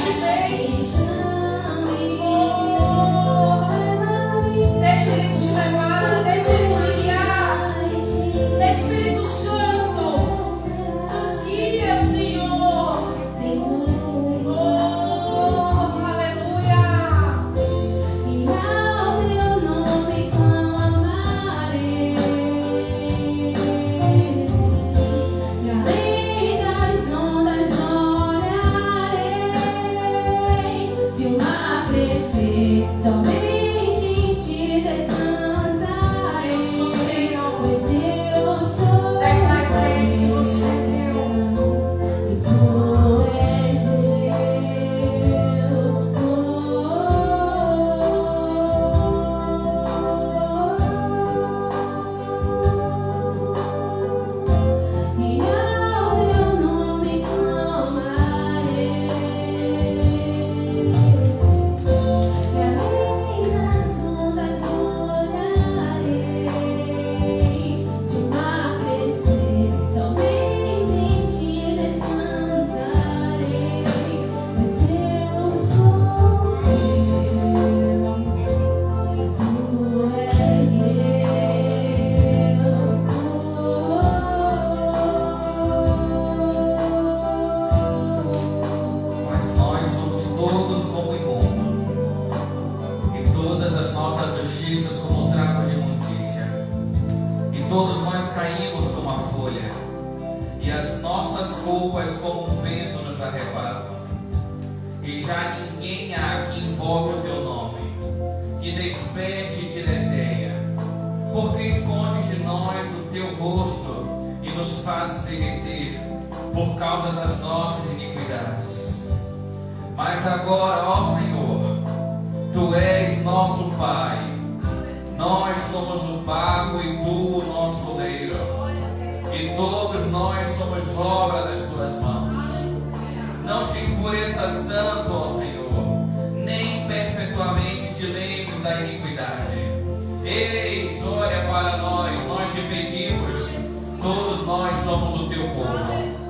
te fez. Oh, deixa Ele te levar, deixa Ele te guiar. Espírito Santo, nos guia, Senhor. Oh, aleluia. E ao teu nome clamarei, e além das ondas olharei. Se o mar crescer, somente em ti descansarei. Eu sou teu, pois eu sou. Declarei que você é teu. E tu és e ao teu nome clamarei, e além das ondas olharei. Se o mar crescer, somente em ti descansarei, pois eu sou teu, tu és Mas nós somos todos como imundo, e todas as nossas justiças como trapo de imundícia. E todos nós caímos como a folha, e as nossas culpas como um vento nos arrebatam. E já ninguém há que invoque o teu nome, que desperte e te detenha. Porque escondes de nós o teu rosto e nos fazes derreter por causa das nossas iniquidades. Mas agora, ó Senhor, Tu és nosso Pai. Nós somos o barro e Tu o nosso oleiro. E todos nós somos obra das Tuas mãos. Não te enfureças tanto, ó Senhor, nem perpetuamente te lembres da iniquidade. Eis, olha para nós, nós te pedimos, todos nós somos o Teu povo.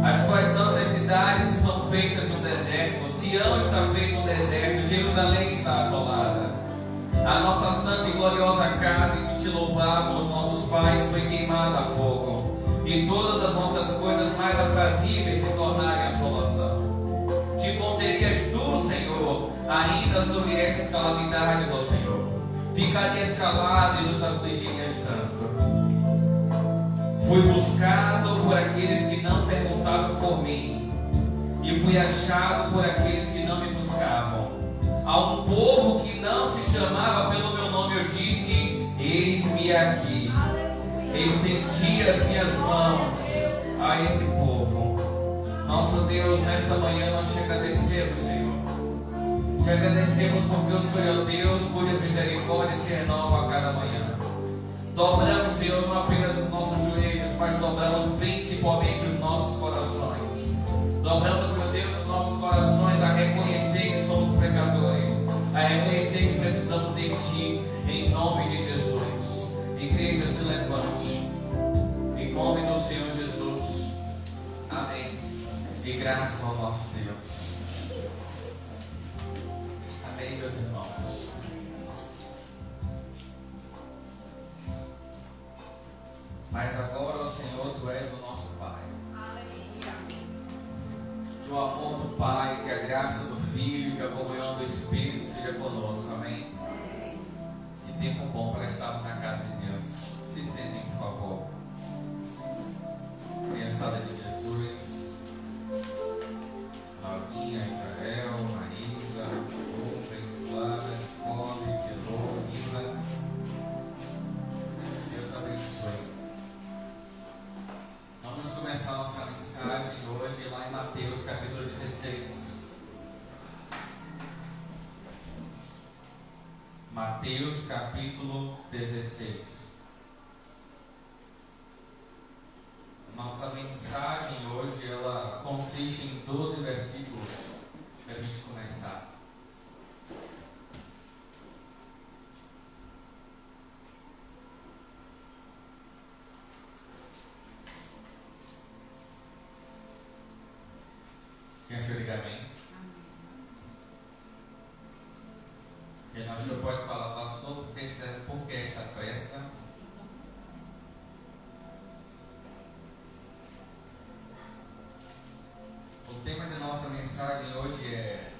As Tuas santas cidades estão feitas em um deserto, Sião está feito um deserto, Jerusalém está assolada. A nossa santa e gloriosa casa em que te louvavam os nossos pais foi queimada a fogo, e todas as nossas coisas mais aprazíveis se tornaram assolação. Te conterias tu, Senhor, ainda sobre estas calamidades, ó Senhor? Ficarias calado e nos afligirias tanto. Fui buscado por aqueles que não perguntavam por mim, e fui achado por aqueles que não me buscavam. A um povo que não se chamava pelo meu nome, eu disse: eis-me aqui. Estendi as minhas mãos a esse povo. Nosso Deus, nesta manhã nós te agradecemos, Senhor. Te agradecemos porque o Senhor é o Deus cujas misericórdias se renovam a cada manhã. Dobramos, Senhor, não apenas os nossos joelhos, mas dobramos principalmente os nossos corações. Dobramos, meu Deus, os nossos corações a reconhecer que somos pecadores, a reconhecer que precisamos de Ti, em nome de Jesus. Igreja, se levante, em nome do Senhor Jesus. Amém. E graças ao nosso Deus. Amém, meus irmãos. Mas agora, ó Senhor, Tu és o nosso Pai. Que o amor do Pai, que a graça do Filho, que a comunhão do Espírito seja conosco. Amém? Que tempo bom para estarmos na casa de Deus. Se sentem, por favor. Criançada de Jesus, Novinha, Israel, Marisa, Rubens, Flávia, Nicole, Pelô, Nina. Deus abençoe. Vamos começar nossa mensagem hoje lá em Mateus capítulo 16. Mateus capítulo 16. Nossa mensagem hoje ela consiste em 12 versículos para a gente começar. Quem achou ligar bem? E nós já pode falar, pastor, por que esta pressa? O tema de nossa mensagem hoje é: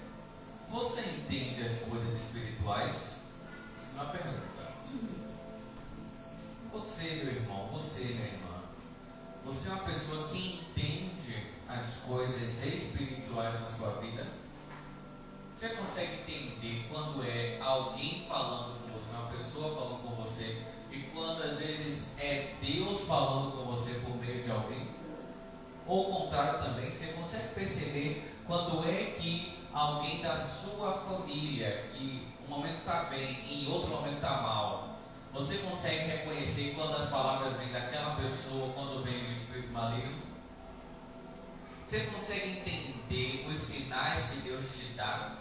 você entende as coisas espirituais? Uma pergunta. Você, meu irmão, você, minha irmã, você é uma pessoa que entende as coisas espirituais na sua vida? Você consegue entender quando é alguém falando com você, uma pessoa falando com você, e quando às vezes é Deus falando com você por meio de alguém? Ou o contrário também, você consegue perceber quando é que alguém da sua família, que um momento está bem e em outro momento está mal, você consegue reconhecer quando as palavras vêm daquela pessoa, quando vem do espírito maligno? Você consegue entender os sinais que Deus te dá?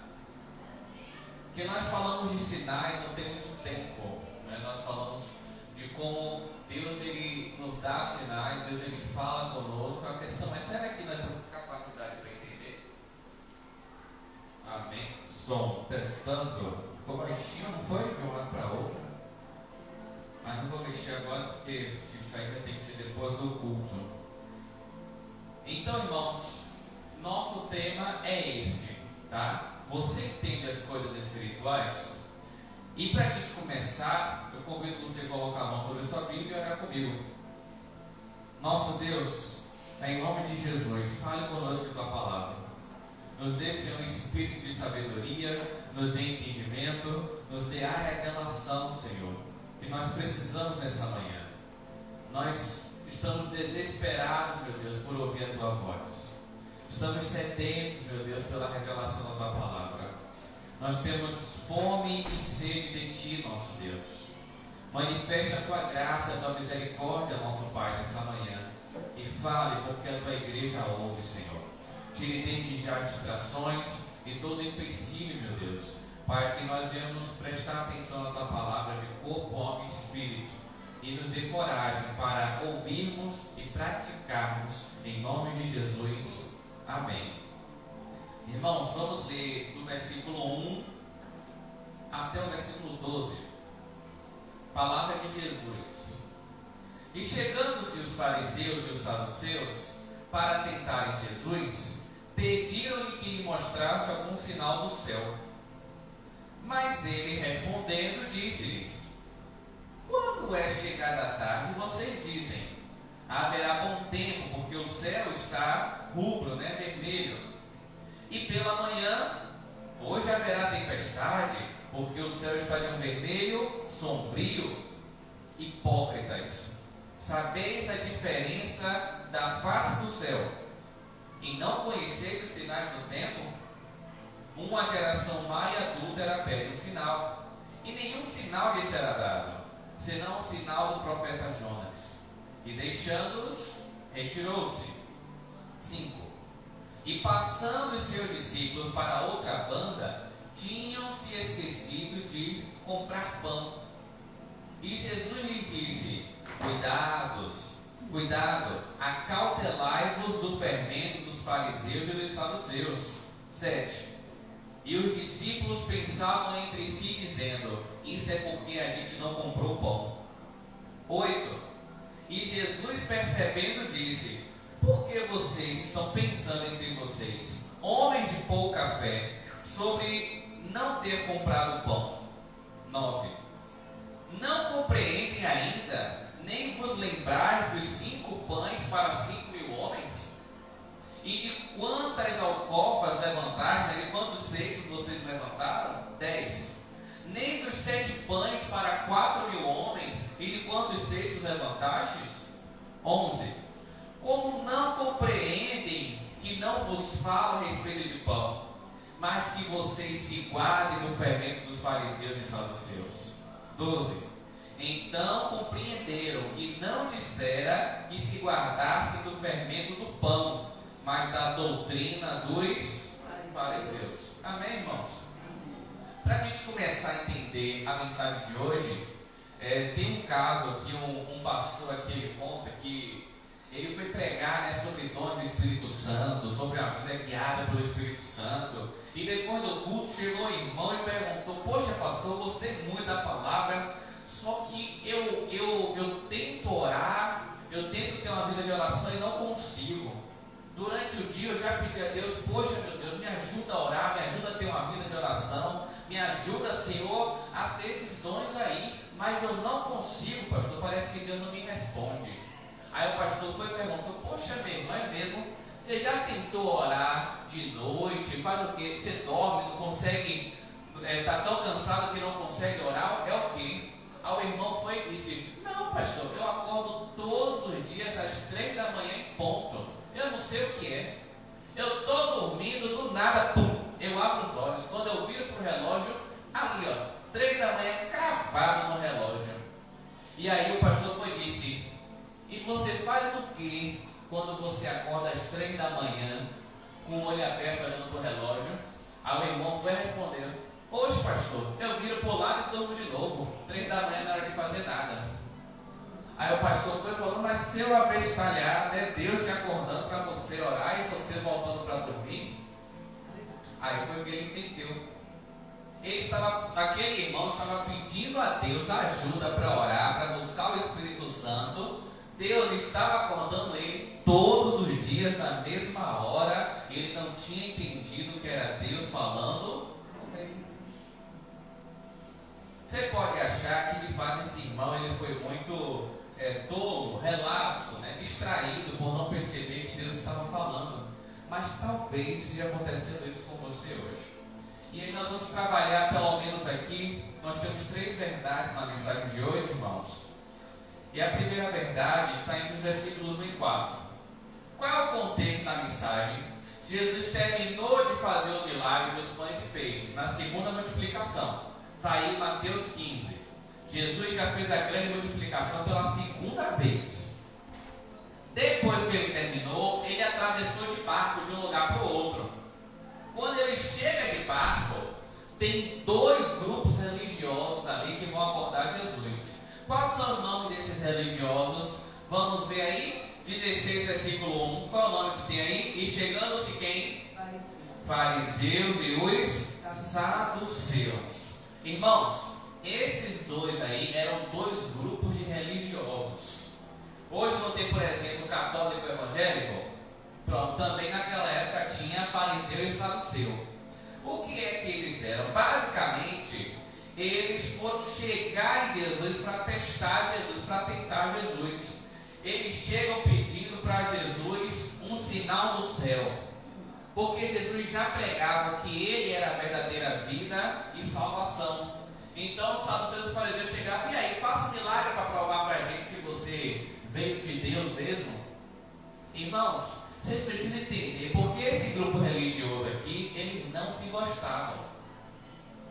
Porque nós falamos de sinais não tem muito tempo, né? Nós falamos de como Deus ele nos dá sinais, Deus ele fala conosco. A questão é, será que nós temos capacidade para entender? Amém? Som, testando. Ficou baixinho, não foi? De um lado para outro. Mas não vou mexer agora porque isso aí vai ter que ser depois do culto. Então, irmãos, nosso tema é esse, tá? Você entende as coisas espirituais? E para a gente começar, eu convido você a colocar a mão sobre a sua Bíblia e orar comigo. Nosso Deus, em nome de Jesus, fale conosco a tua palavra. Nos dê, Senhor, um espírito de sabedoria, nos dê entendimento, nos dê a revelação, Senhor, que nós precisamos nessa manhã. Nós estamos desesperados, meu Deus, por ouvir a tua voz. Estamos sedentos, meu Deus, pela revelação da tua palavra. Nós temos fome e sede de ti, nosso Deus. Manifeste a tua graça, a tua misericórdia, nosso Pai, nessa manhã. E fale, porque a tua igreja ouve, Senhor. Tire desde já as distrações e todo empecilho, meu Deus, para que nós venhamos prestar atenção na tua palavra de corpo, alma e espírito. E nos dê coragem para ouvirmos e praticarmos, em nome de Jesus. Amém. Irmãos, vamos ler do versículo 1 até o versículo 12. Palavra de Jesus. E chegando-se os fariseus e os saduceus para tentarem Jesus, pediram-lhe que lhe mostrasse algum sinal do céu. Mas ele, respondendo, disse-lhes: quando é chegada a tarde, vocês dizem: haverá bom tempo, porque o céu está rubro, vermelho. E pela manhã, hoje haverá tempestade, porque o céu está de um vermelho sombrio. Hipócritas, sabeis a diferença da face do céu, e não conheceis os sinais do tempo? Uma geração má e adúltera pede um sinal, e nenhum sinal lhe será dado, senão o sinal do profeta Jonas. E deixando-os, retirou-se. 5. E passando os seus discípulos para outra banda, tinham se esquecido de comprar pão. E Jesus lhe disse: cuidado, acautelai-vos do fermento dos fariseus e dos saduceus. 7. E os discípulos pensavam entre si, dizendo: isso é porque a gente não comprou pão. 8. E Jesus, percebendo, disse: por que vocês estão pensando entre vocês, homens de pouca fé, sobre não ter comprado pão? 9. Não compreendem ainda, nem vos lembrais dos 5 pães para 5.000 homens? E de quantas alcofas levantaste, de quantos cestos vocês levantaram? 10. Nem dos 7 pães para 4.000 homens, e de quantos cestos levantastes? 11. Como não compreendem que não vos falo a respeito de pão, mas que vocês se guardem no fermento dos fariseus e saduceus? 12. Então compreenderam que não dissera que se guardassem do fermento do pão, mas da doutrina dos fariseus. Amém, irmãos? Para a gente começar a entender a mensagem de hoje, tem um caso aqui, um pastor aqui, ele conta que ele foi pregar, né, sobre dons do Espírito Santo, sobre a vida guiada pelo Espírito Santo. E depois do culto chegou o irmão e perguntou: poxa, pastor, eu gostei muito da palavra, só que eu tento orar, eu tento ter uma vida de oração e não consigo. Durante o dia eu já pedi a Deus: poxa, meu Deus, me ajuda a orar, me ajuda a ter uma vida de oração, me ajuda, Senhor, a ter esses dons aí, mas eu não consigo, pastor, parece que Deus não me responde. Aí o pastor foi e perguntou: poxa, meu irmão, é mesmo? Você já tentou orar de noite? Faz o quê? Você dorme, não consegue, está tão cansado que não consegue orar? É o quê? Aí o irmão foi e disse: não, pastor, eu acordo todos os dias às 3 da manhã em ponto. Eu não sei o que é. Eu estou dormindo, do nada, pum, eu abro os olhos. Quando eu viro para o relógio, ali, ó, 3 da manhã, cravado no relógio. E aí o pastor foi e disse: e você faz o que quando você acorda às 3 da manhã, com o olho aberto olhando para o relógio? Aí o irmão foi responder: poxa, pastor, eu viro para o lado e durmo de novo. 3 da manhã não é hora de fazer nada. Aí o pastor foi falando: mas se eu abestalhar, né, Deus te acordando para você orar e você voltando para dormir. Aí foi o que ele entendeu. Aquele irmão estava pedindo a Deus ajuda para orar, para buscar o Espírito Santo. Deus estava acordando ele todos os dias na mesma hora. Ele não tinha entendido que era Deus falando com ele. Você pode achar que de fato esse irmão ele foi muito tolo, relapso, né, distraído por não perceber que Deus estava falando. Mas talvez esteja acontecendo isso com você hoje. E aí nós vamos trabalhar, pelo menos aqui, nós temos 3 verdades na mensagem de hoje, irmãos. E a primeira verdade está entre os versículos 1 e 4. Qual é o contexto da mensagem? Jesus terminou de fazer o milagre dos pães e peixes, na segunda multiplicação. Está aí Mateus 15. Jesus já fez a grande multiplicação pela segunda vez. Depois que ele terminou, ele atravessou de barco de um lugar para o outro. Quando ele chega de barco, tem 2 grupos religiosos ali que vão abordar Jesus. Quais são os nomes desses religiosos? Vamos ver aí, 16, versículo 1. Qual é o nome que tem aí? E chegando-se quem? Fariseus e os saduceus. Irmãos, esses 2 aí eram 2 grupos de religiosos. Hoje não tem, por exemplo, católico e evangélico? Pronto, também naquela época tinha fariseu e saduceu. O que é que eles eram? Basicamente, eles foram chegar em Jesus para testar Jesus, para tentar Jesus. Eles chegam pedindo para Jesus um sinal do céu, porque Jesus já pregava que ele era a verdadeira vida e salvação. Então os saduceus e os fariseus chegavam: e aí, faça um milagre para provar para a gente que você veio de Deus mesmo. Irmãos, vocês precisam entender, porque esse grupo religioso aqui, eles não se gostavam.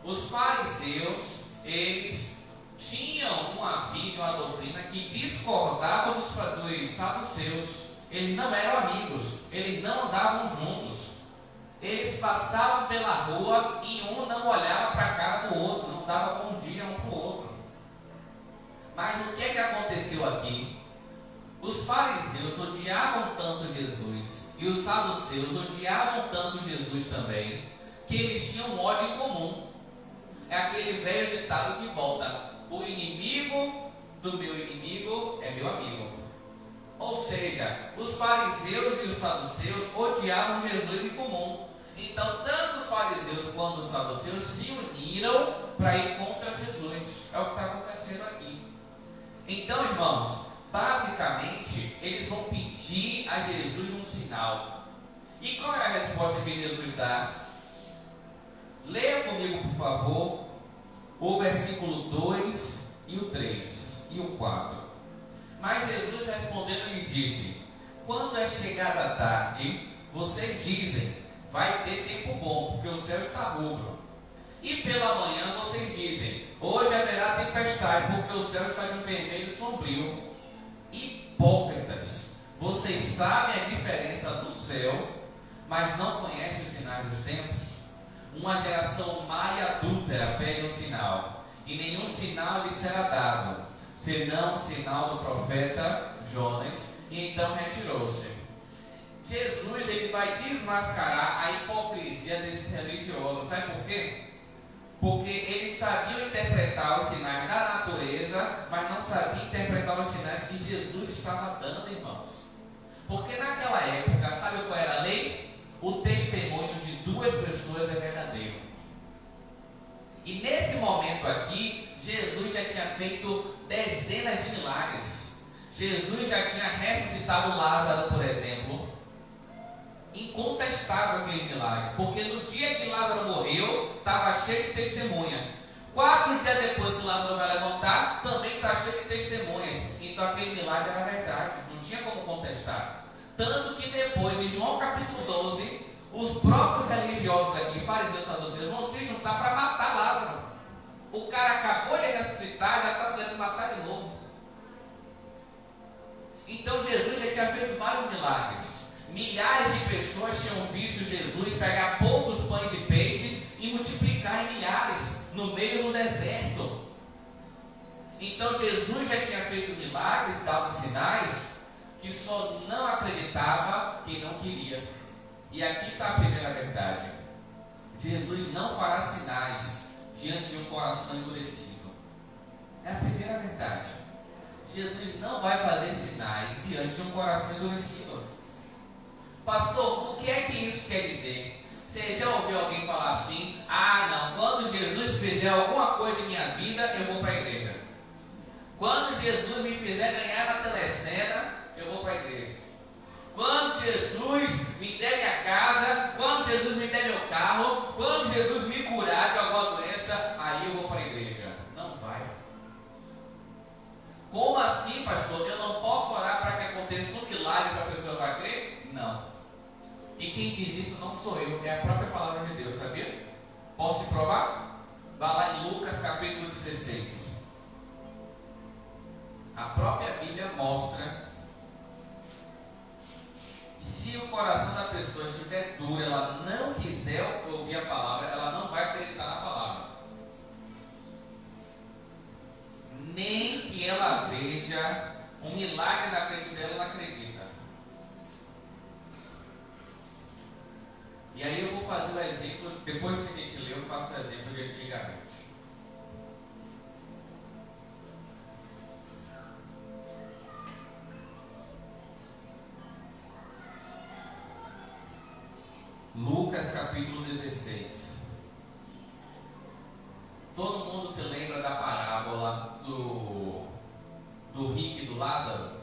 Os fariseus, eles tinham uma vida, uma doutrina que discordava dos saduceus. Eles não eram amigos, eles não andavam juntos. Eles passavam pela rua e um não olhava para a cara do outro, não dava bom dia um para o outro. Mas o que é que aconteceu aqui? Os fariseus odiavam tanto Jesus e os saduceus odiavam tanto Jesus também, que eles tinham um ódio em comum. É aquele velho ditado que volta: o inimigo do meu inimigo é meu amigo. Ou seja, os fariseus e os saduceus odiavam Jesus em comum. Então, tanto os fariseus quanto os saduceus se uniram para ir contra Jesus. É o que está acontecendo aqui. Então, irmãos, basicamente, eles vão pedir a Jesus um sinal. E qual é a resposta que Jesus dá? Leia comigo, por favor, o versículo 2 e o 3 e o 4. Mas Jesus respondendo lhe disse: quando é chegada a tarde, vocês dizem: vai ter tempo bom, porque o céu está rubro. E pela manhã vocês dizem: hoje haverá tempestade, porque o céu está de vermelho sombrio. Hipócritas, vocês sabem a diferença do céu, mas não conhecem os sinais dos tempos. Uma geração má e adúltera pede um sinal, e nenhum sinal lhe será dado, senão o sinal do profeta Jonas. e então retirou-se. Jesus, ele vai desmascarar a hipocrisia desses religiosos. Sabe por quê? Porque eles sabiam interpretar os sinais da natureza, mas não sabiam interpretar os sinais que Jesus estava dando, irmãos. Porque naquela época, sabe qual era a lei? O testemunho de duas pessoas é verdadeiro. E nesse momento aqui, Jesus já tinha feito dezenas de milagres. Jesus já tinha ressuscitado Lázaro, por exemplo. Incontestável aquele milagre, porque no dia que Lázaro morreu, estava cheio de testemunha. 4 dias depois que Lázaro vai levantar, também está cheio de testemunhas. Então aquele milagre era verdade, não tinha como contestar. Tanto que depois, em João capítulo 12, os próprios religiosos aqui, fariseus e saduceus, vão se juntar para matar Lázaro. O cara acabou de ressuscitar, já está querendo matar de novo. Então Jesus já tinha feito vários milagres. Milhares de pessoas tinham visto Jesus pegar poucos pães e peixes e multiplicar em milhares no meio do deserto. Então Jesus já tinha feito milagres, dado sinais, que só não acreditava quem não queria. E aqui está a primeira verdade: Jesus não fará sinais diante de um coração endurecido. É a primeira verdade. Jesus não vai fazer sinais diante de um coração endurecido. Pastor, o que é que isso quer dizer? Você já ouviu alguém falar assim: ah não, quando Jesus fizer alguma coisa em minha vida, eu vou para a igreja. Quando Jesus me fizer ganhar na telecena, eu vou para a igreja. Quando Jesus me der minha casa, quando Jesus me der meu carro, quando Jesus me curar de alguma doença, aí eu vou para a igreja. Não vai. Como assim, pastor? Eu não posso orar para que aconteça um milagre para a pessoa vai crer? Não. E quem diz isso não sou eu, é a própria palavra de Deus, sabia? Posso te provar? Vá lá em Lucas capítulo 16. A própria Bíblia mostra que se o coração da pessoa estiver duro, ela não quiser ouvir a palavra, ela não vai acreditar na palavra. Nem que ela veja um milagre na frente dela, ela acredita. E aí eu vou fazer o exemplo, depois que a gente lê, eu faço o exemplo de antigamente. Lucas capítulo 16. Todo mundo se lembra da parábola do rico e do Lázaro?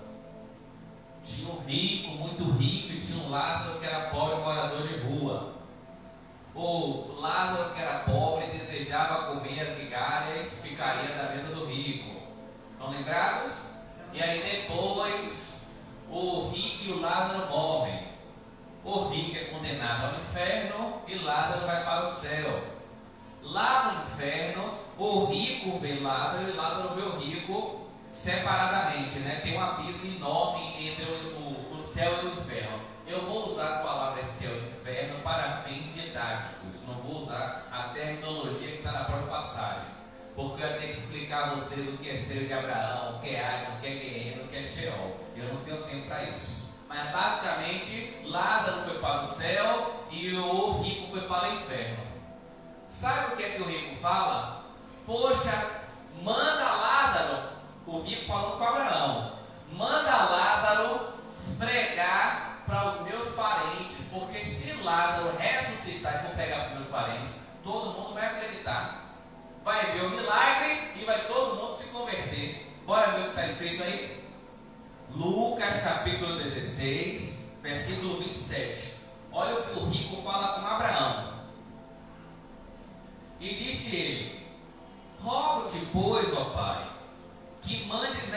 Tinha um rico, muito rico, e tinha um Lázaro que era pobre, morador de rua. O Lázaro que era pobre, desejava comer as migalhas, ficaria na mesa do rico. Estão lembrados? E aí depois, o rico e o Lázaro morrem. O rico é condenado ao inferno e Lázaro vai para o céu. Lá no inferno, o rico vê Lázaro e Lázaro vê o rico separadamente, né? Tem um abismo enorme entre o céu e o inferno. Eu vou usar as palavras céu e inferno para fins didáticos, não vou usar a terminologia que está na própria passagem, porque eu tenho que explicar a vocês o que é céu de Abraão, o que é Hades, o que é Guerreiro, o que é Sheol. Eu não tenho tempo para isso. Mas basicamente, Lázaro foi para o céu e o rico foi para o inferno. Sabe o que é que o rico fala? Poxa, manda Lázaro. O rico falou com Abraão: manda Lázaro pregar para os meus parentes, porque se Lázaro ressuscitar e for pregar para os meus parentes, todo mundo vai acreditar. Vai ver o milagre e vai todo mundo se converter. Bora ver o que está escrito aí? Lucas capítulo 16, versículo 27. Olha o que o rico fala com Abraão. E disse ele: rogo-te, pois, ó pai, que mandes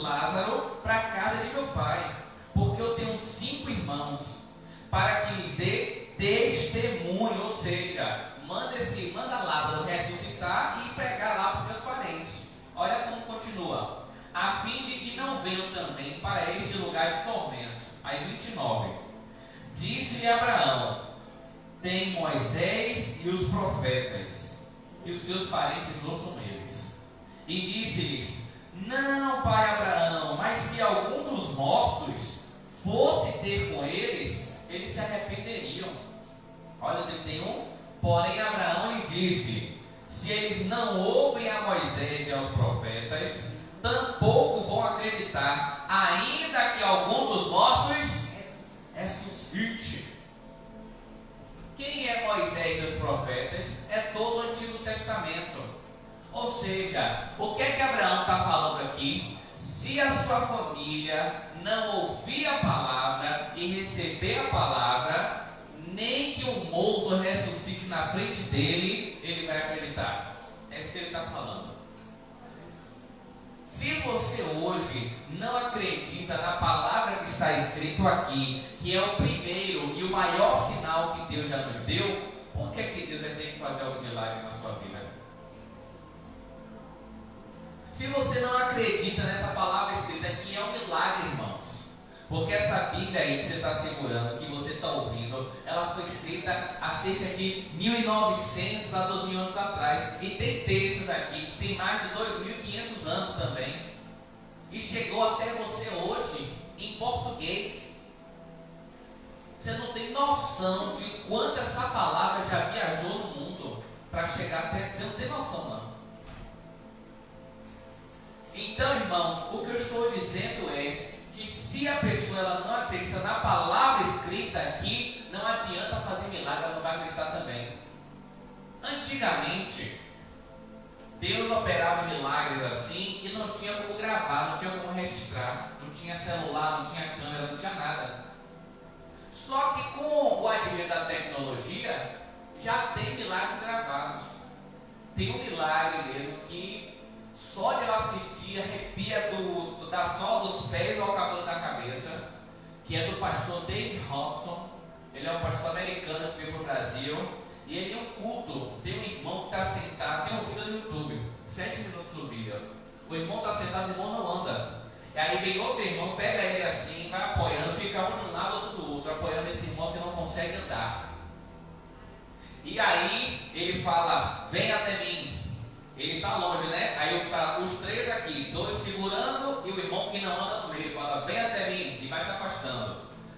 Lázaro para a casa de meu pai, porque eu tenho 5 irmãos, para que lhes dê testemunho, ou seja, manda Lázaro ressuscitar e pregar lá para os meus parentes. Olha como continua: a fim de que não venham também para este lugar de tormento. Aí 29. Disse-lhe Abraão: tem Moisés e os profetas, e os seus parentes ouçam eles. E disse-lhes: Não, pai Abraão, mas se algum dos mortos fosse ter com eles, eles se arrependeriam. Olha o 31. Porém Abraão lhe disse: se eles não ouvem a Moisés e aos profetas, tampouco vão acreditar, ainda que algum dos mortos ressuscite. Quem é Moisés e os profetas? É todo o Antigo Testamento. Ou seja, o que é que Abraão está falando aqui? Se a sua família não ouvir a palavra e receber a palavra, nem que o morto ressuscite na frente dele, ele vai acreditar. É isso que ele está falando. Se você hoje não acredita na palavra que está escrito aqui, que é o primeiro e o maior sinal que Deus já nos deu, por que Deus vai ter que fazer algum milagre na sua vida? Se você não acredita nessa palavra escrita, que é um milagre, irmãos, porque essa Bíblia aí que você está segurando, que você está ouvindo, ela foi escrita há cerca de 1.900 a 2.000 anos atrás, e tem textos aqui que tem mais de 2.500 anos também, e chegou até você hoje em português. Você não tem noção de quanto essa palavra já viajou no mundo para chegar até. Você não tem noção, não. Então, irmãos, o que eu estou dizendo é que se a pessoa ela não acredita na palavra escrita aqui, não adianta fazer milagre, ela não vai acreditar também. Antigamente, Deus operava milagres assim e não tinha como gravar, não tinha como registrar, não tinha celular, não tinha câmera, não tinha nada. Só que com o advento da tecnologia, já tem milagres gravados. Tem um milagre mesmo que só de eu assistir arrepia da sola dos pés ao cabelo da cabeça, que é do pastor David Robson. Ele é um pastor americano que veio para o Brasil, e ele é um culto. Tem um irmão que está sentado, tem um vídeo no YouTube, 7 minutos o vídeo. O irmão está sentado, o irmão não anda. E aí vem outro irmão, pega ele assim, vai apoiando, fica um de um lado, outro do outro, apoiando esse irmão que não consegue andar. E aí ele fala: vem até mim. Ele está longe, né? Aí tá os três aqui, dois segurando e o irmão que não anda no meio. Fala: vem até mim, e vai se afastando.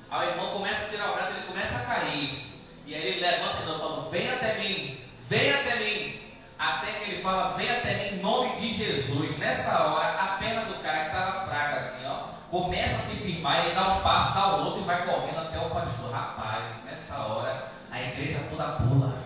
Aí o irmão começa a tirar o braço, ele começa a cair. E aí ele levanta e fala: vem até mim, vem até mim. Até que ele fala: vem até mim em nome de Jesus. Nessa hora, a perna do cara que estava fraca assim, ó, começa a se firmar, ele dá um passo, dá o outro e vai correndo até o pastor. Rapaz, nessa hora, a igreja toda pula.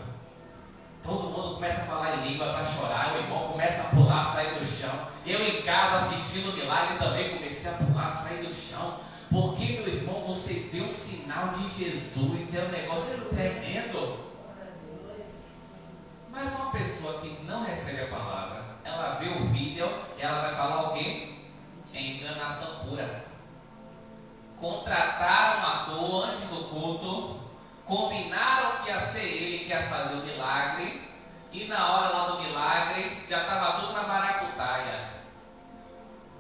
Todo mundo começa a falar em línguas, a chorar, o irmão começa a pular, sair do chão. Eu em casa assistindo o milagre também comecei a pular, sair do chão. Porque, meu irmão, você vê um sinal de Jesus, é um negócio tremendo. Mas uma pessoa que não recebe a palavra, ela vê o vídeo, ela vai falar o quê? É enganação pura. Contrataram um ator antes do culto, combinaram que ia ser ele que ia fazer o milagre, e na hora lá do milagre já estava tudo na maracutaia.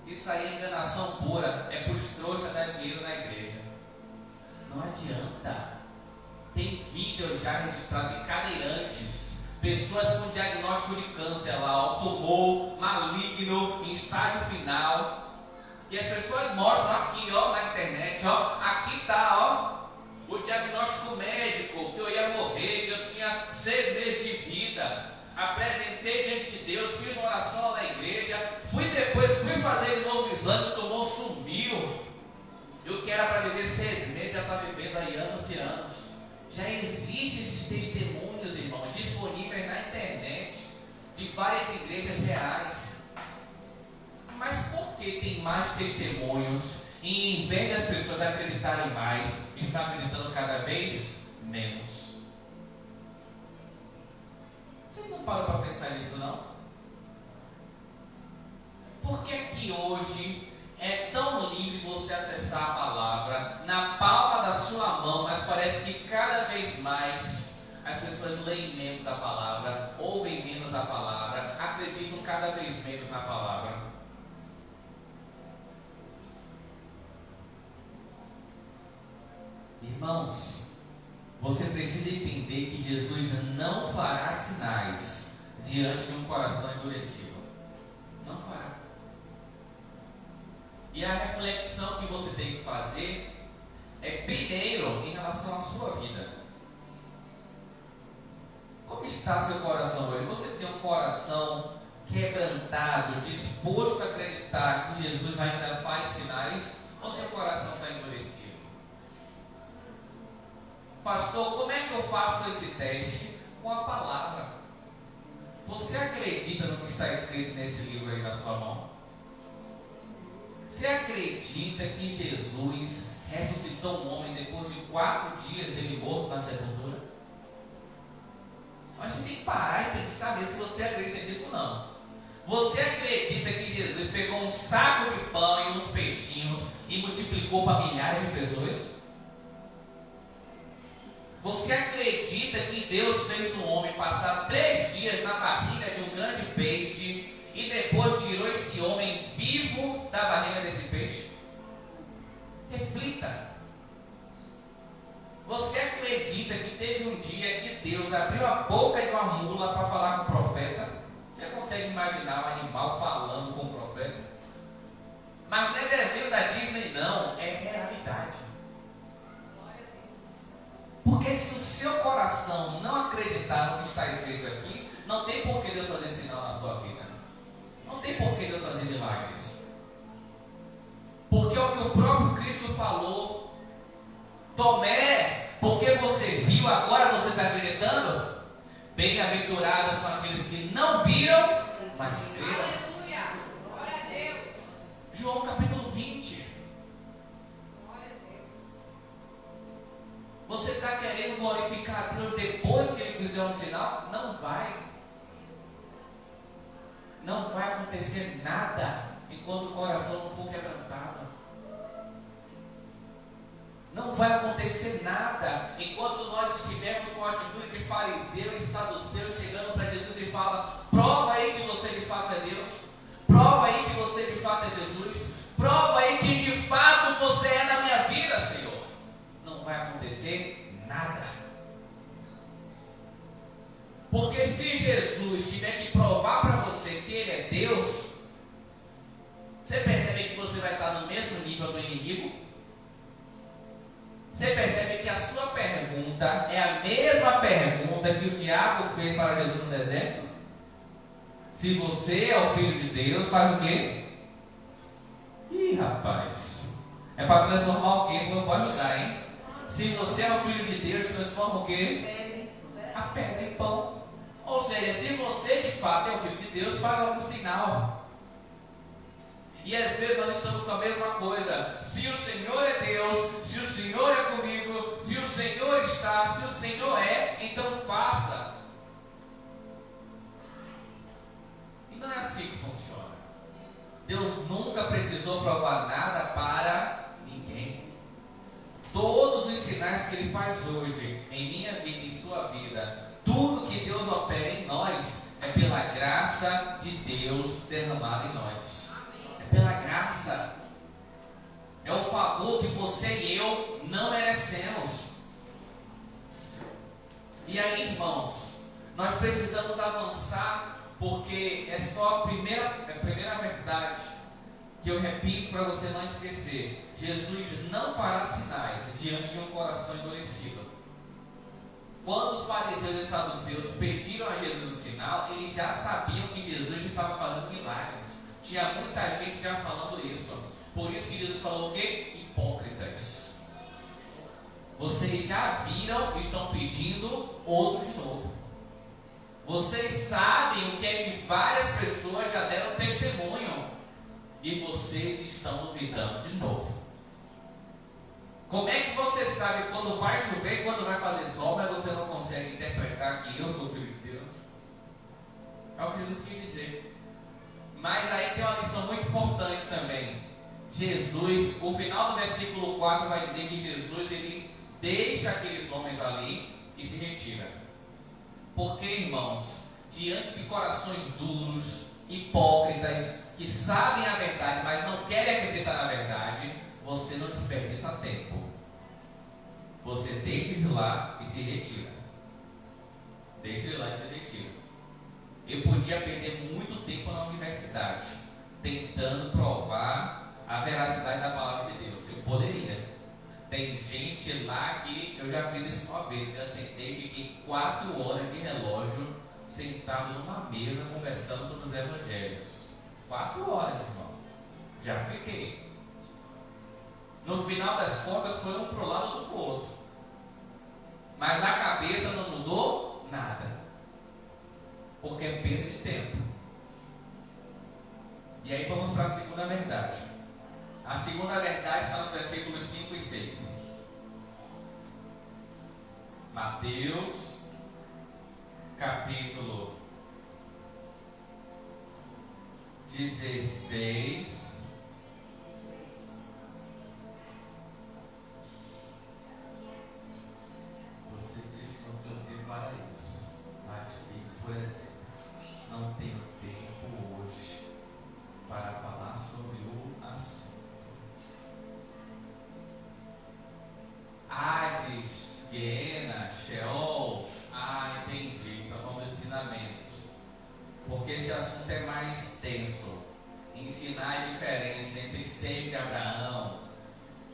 Isso aí é enganação pura, é para os trouxas dar dinheiro na igreja. Não adianta. Tem vídeos já registrados de cadeirantes, pessoas com diagnóstico de câncer lá, ó, tumor maligno em estágio final, e as pessoas mostram aqui, ó, na internet, ó, aqui está, ó, o diagnóstico médico, que eu ia morrer, que eu tinha 6 meses de vida. Apresentei diante de Deus, fiz uma oração na igreja, fui fazer um novo exame, o tumor sumiu. Eu que era para viver 6 meses, já está vivendo aí anos e anos. Já existem esses testemunhos, irmãos, disponíveis na internet, de várias igrejas reais. Mas por que tem mais testemunhos e, em vez das pessoas acreditarem mais, estão acreditando cada vez menos? Você não parou para pensar nisso, não? Por que que hoje é tão livre você acessar a palavra na palma da sua mão, mas parece que cada vez mais as pessoas leem menos a palavra, ouvem menos a palavra, acreditam cada vez menos na palavra? Irmãos, você precisa entender que Jesus não fará sinais diante de um coração endurecido. Não fará. E a reflexão que você tem que fazer é, primeiro, em relação à sua vida. Como está seu coração hoje? Você tem um coração quebrantado, disposto a acreditar que Jesus ainda faz sinais, ou seu coração está endurecido? Pastor, como é que eu faço esse teste? Com a palavra. Você acredita no que está escrito nesse livro aí na sua mão? Você acredita que Jesus ressuscitou um homem depois de 4 dias ele morto na sepultura? Mas você tem que parar e pensar mesmo se você acredita nisso ou não. Você acredita que Jesus pegou um saco de pão e uns peixinhos e multiplicou para milhares de pessoas? Você acredita que Deus fez um homem passar 3 dias na barriga de um grande peixe e depois tirou esse homem vivo da barriga desse peixe? Reflita. Você acredita que teve um dia que Deus abriu a boca de uma mula para falar com o profeta? Você consegue imaginar um animal falando com o profeta? Mas não é desenho da Disney não, é realidade. Porque se o seu coração não acreditar no que está escrito aqui, não tem por que Deus fazer sinal na sua vida. Não tem por que Deus fazer milagres. Porque é o que o próprio Cristo falou. Tomé, porque você viu, agora você está acreditando? Bem-aventurados são aqueles que não viram, mas creram. Aleluia. Glória a Deus. João capítulo 20. Glória a Deus. Você está querendo glorificar a Deus depois que Ele fizer um sinal? Não vai. Não vai acontecer nada enquanto o coração não for quebrantado. Não vai acontecer nada enquanto nós estivermos com a atitude de fariseu e saduceu, chegando para Jesus e fala: prova aí que você de fato é Deus, prova aí que você de fato é Jesus, prova aí que de fato você é na minha vida, Senhor. Não vai acontecer nada. Porque se Jesus tiver que provar para você que Ele é Deus, você percebe que você vai estar no mesmo nível do inimigo? Você percebe que a sua pergunta é a mesma pergunta que o diabo fez para Jesus no deserto? Se você é o Filho de Deus, faz o quê? Ih, rapaz, é para transformar o quê? Não pode mudar, hein? Se você é o Filho de Deus, transforma o quê? A pedra em pão. Ou seja, se você de fato é o Filho de Deus, faz algum sinal. E às vezes nós estamos com a mesma coisa. Se o Senhor é Deus, se o Senhor é comigo, se o Senhor está, se o Senhor é, então faça. E não é assim que funciona. Deus nunca precisou provar nada para ninguém. Todos os sinais que Ele faz hoje, em minha vida e em sua vida, tudo que Deus opera em nós, é pela graça de Deus derramada em nós. Pela graça. É o favor que você e eu não merecemos. E aí, irmãos, nós precisamos avançar, porque é só a primeira verdade que eu repito para você não esquecer. Jesus não fará sinais diante de um coração endurecido. Quando os fariseus e saduceus pediram a Jesus o sinal, eles já sabiam que Jesus estava fazendo milagres. Tinha muita gente já falando isso. Por isso que Jesus falou o quê? Hipócritas. Vocês já viram e estão pedindo outro de novo. Vocês sabem o que é que várias pessoas já deram testemunho. E vocês estão duvidando de novo. Como é que você sabe quando vai chover e quando vai fazer sol, mas você não consegue interpretar que eu sou filho de Deus? É o que Jesus quis dizer. Mas aí tem uma lição muito importante também. Jesus, o final do versículo 4 vai dizer que Jesus, ele deixa aqueles homens ali e se retira. Porque, irmãos, diante de corações duros, hipócritas, que sabem a verdade, mas não querem acreditar na verdade, você não desperdiça tempo. Você deixa isso lá e se retira. Deixa ele lá e se retira. Eu podia perder muito tempo na universidade, tentando provar a veracidade da palavra de Deus. Eu poderia. Tem gente lá que eu já fiz isso uma vez. Eu sentei e fiquei 4 horas de relógio sentado numa mesa conversando sobre os evangelhos. 4 horas, irmão. Já fiquei. No final das contas, foi um pro lado do outro. Mas a cabeça não mudou nada. Porque é perda de tempo. E aí vamos para a segunda verdade. A segunda verdade está nos versículos 5 e 6. Mateus, capítulo 16. Você diz que não tenho tempo para isso. Mas fique, por exemplo, não tenho tempo hoje para falar sobre o assunto. Hades, Guiena, Sheol. Entendi. São os ensinamentos. Porque esse assunto é mais tenso. Ensinar a diferença entre seio de Abraão.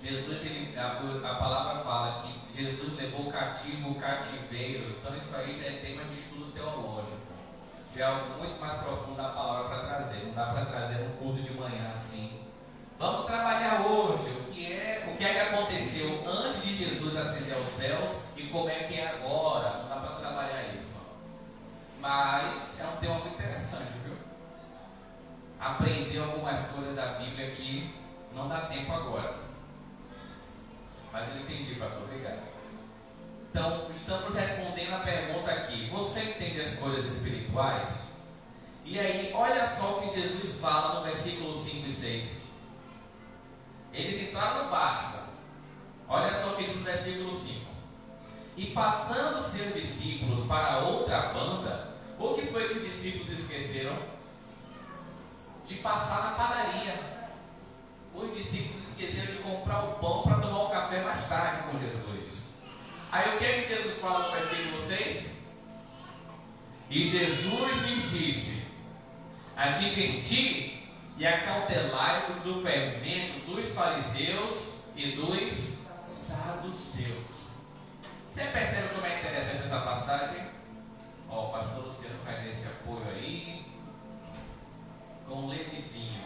Jesus, a palavra fala que Jesus levou cativo o cativeiro. Então isso aí já é tema de estudo teológico. Já é algo muito mais profundo da palavra para trazer. Não dá para trazer um culto de manhã assim. Vamos trabalhar hoje o que é que aconteceu antes de Jesus ascender aos céus e como é que é agora. Não dá para trabalhar isso. Mas é um tema muito interessante, viu? Aprender algumas coisas da Bíblia que não dá tempo agora. Mas eu entendi, pastor. Obrigado. Então, estamos respondendo a pergunta aqui. Você entende as coisas espirituais? E aí, olha só o que Jesus fala no versículo 5 e 6. Eles entraram no barco. Olha só o que diz no versículo 5. E passando seus discípulos para outra banda, o que foi que os discípulos esqueceram? De passar na padaria. Os discípulos esqueceram de comprar o pão para tomar o café mais tarde com Jesus. Aí o que é que Jesus fala no versículo 6? E Jesus lhes disse: adverti e acautelai-vos do fermento dos fariseus e dos saduceus. Você percebe como é interessante essa passagem? O pastor Luciano vai dar esse apoio aí com um levezinho.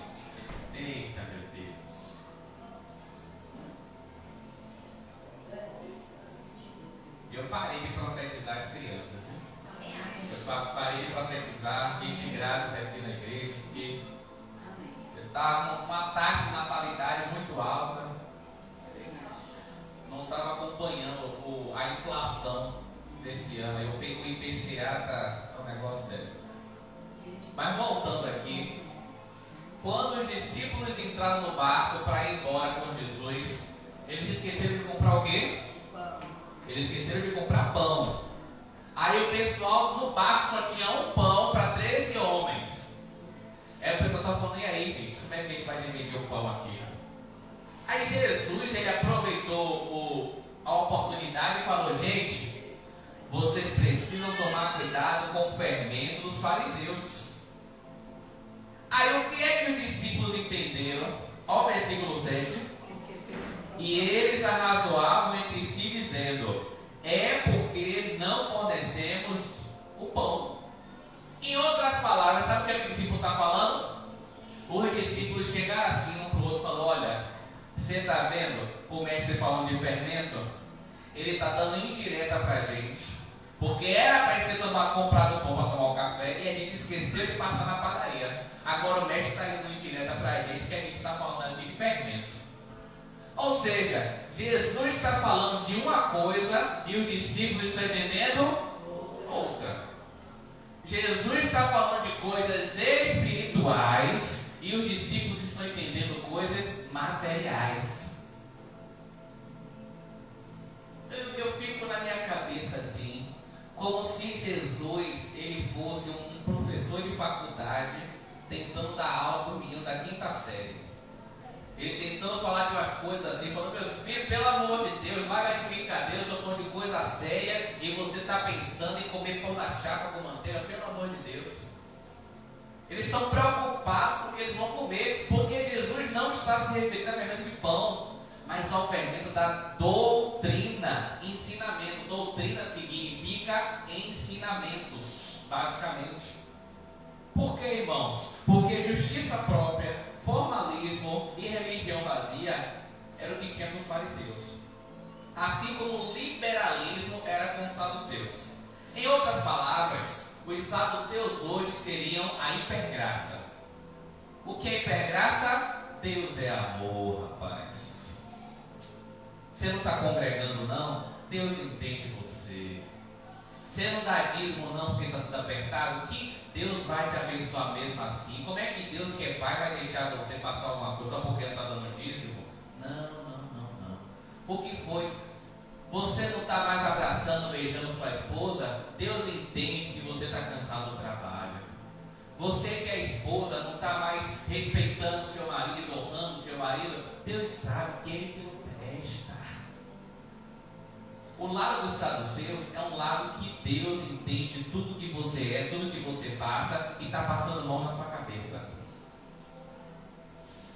Eita, meu Deus. Eu parei de profetizar as crianças, viu? Eu parei de profetizar gente grávida aqui na igreja, porque estava com uma taxa de natalidade muito alta. Não estava acompanhando a inflação desse ano. Eu peguei o IPCA, tá um negócio sério. Mas voltando aqui, quando os discípulos entraram no barco para ir embora com Jesus, eles esqueceram de comprar o quê? Eles esqueceram de comprar pão. Aí o pessoal no barco só tinha um pão para 13 homens. Aí o pessoal estava falando: e aí, gente, como é que a gente vai dividir o pão aqui? Aí Jesus, ele aproveitou a oportunidade e falou: gente, vocês precisam tomar cuidado com o fermento dos fariseus. Aí o que é que os discípulos entenderam? Olha o versículo 7. E eles arrazoavam entre si, dizendo: é porque não fornecemos o pão. Em outras palavras, sabe o que é que o discípulo está falando? Os discípulos chegaram assim um para o outro e falaram: olha, você está vendo o mestre falando de fermento? Ele está dando indireta para a gente. Porque era para a gente ter comprado o pão para tomar o café e a gente esqueceu de passar na padaria. Agora o mestre está indo indireta para a gente que a gente está falando aqui de fermento. Ou seja, Jesus está falando de uma coisa e os discípulos estão entendendo outra. Jesus está falando de coisas espirituais e os discípulos estão entendendo coisas materiais. Eu fico na minha cabeça assim, como se Jesus ele fosse um professor de faculdade tentando dar aula para o menino da 5ª série. Ele tentando falar de umas coisas assim, falando: meus filhos, pelo amor de Deus, larga de brincadeira, eu estou falando de coisa séria e você está pensando em comer pão na chapa com manteiga, pelo amor de Deus. Eles estão preocupados porque eles vão comer, porque Jesus não está está se referindo a fermento de pão, mas ao fermento da doutrina, ensinamento. Doutrina significa ensinamentos, basicamente. Por que, irmãos? Porque justiça própria, formalismo e religião vazia era o que tinha com os fariseus. Assim como o liberalismo era com os saduceus. Em outras palavras, os saduceus hoje seriam a hipergraça. O que é hipergraça? Deus é amor, rapaz. Você não está congregando não? Deus entende você. Você não dá dízimo não porque está tudo apertado? Que Deus vai te abençoar mesmo assim. Como é que Deus que é pai vai deixar você passar uma coisa só porque está dando dízimo? Não. O que foi? Você não está mais abraçando, beijando sua esposa? Deus entende que você está cansado do trabalho. Você que é esposa não está mais respeitando seu marido, honrando seu marido? Deus sabe que ele que não presta. O lado dos saduceus é um lado que Deus entende tudo que você é, tudo que você passa e está passando mão na sua cabeça.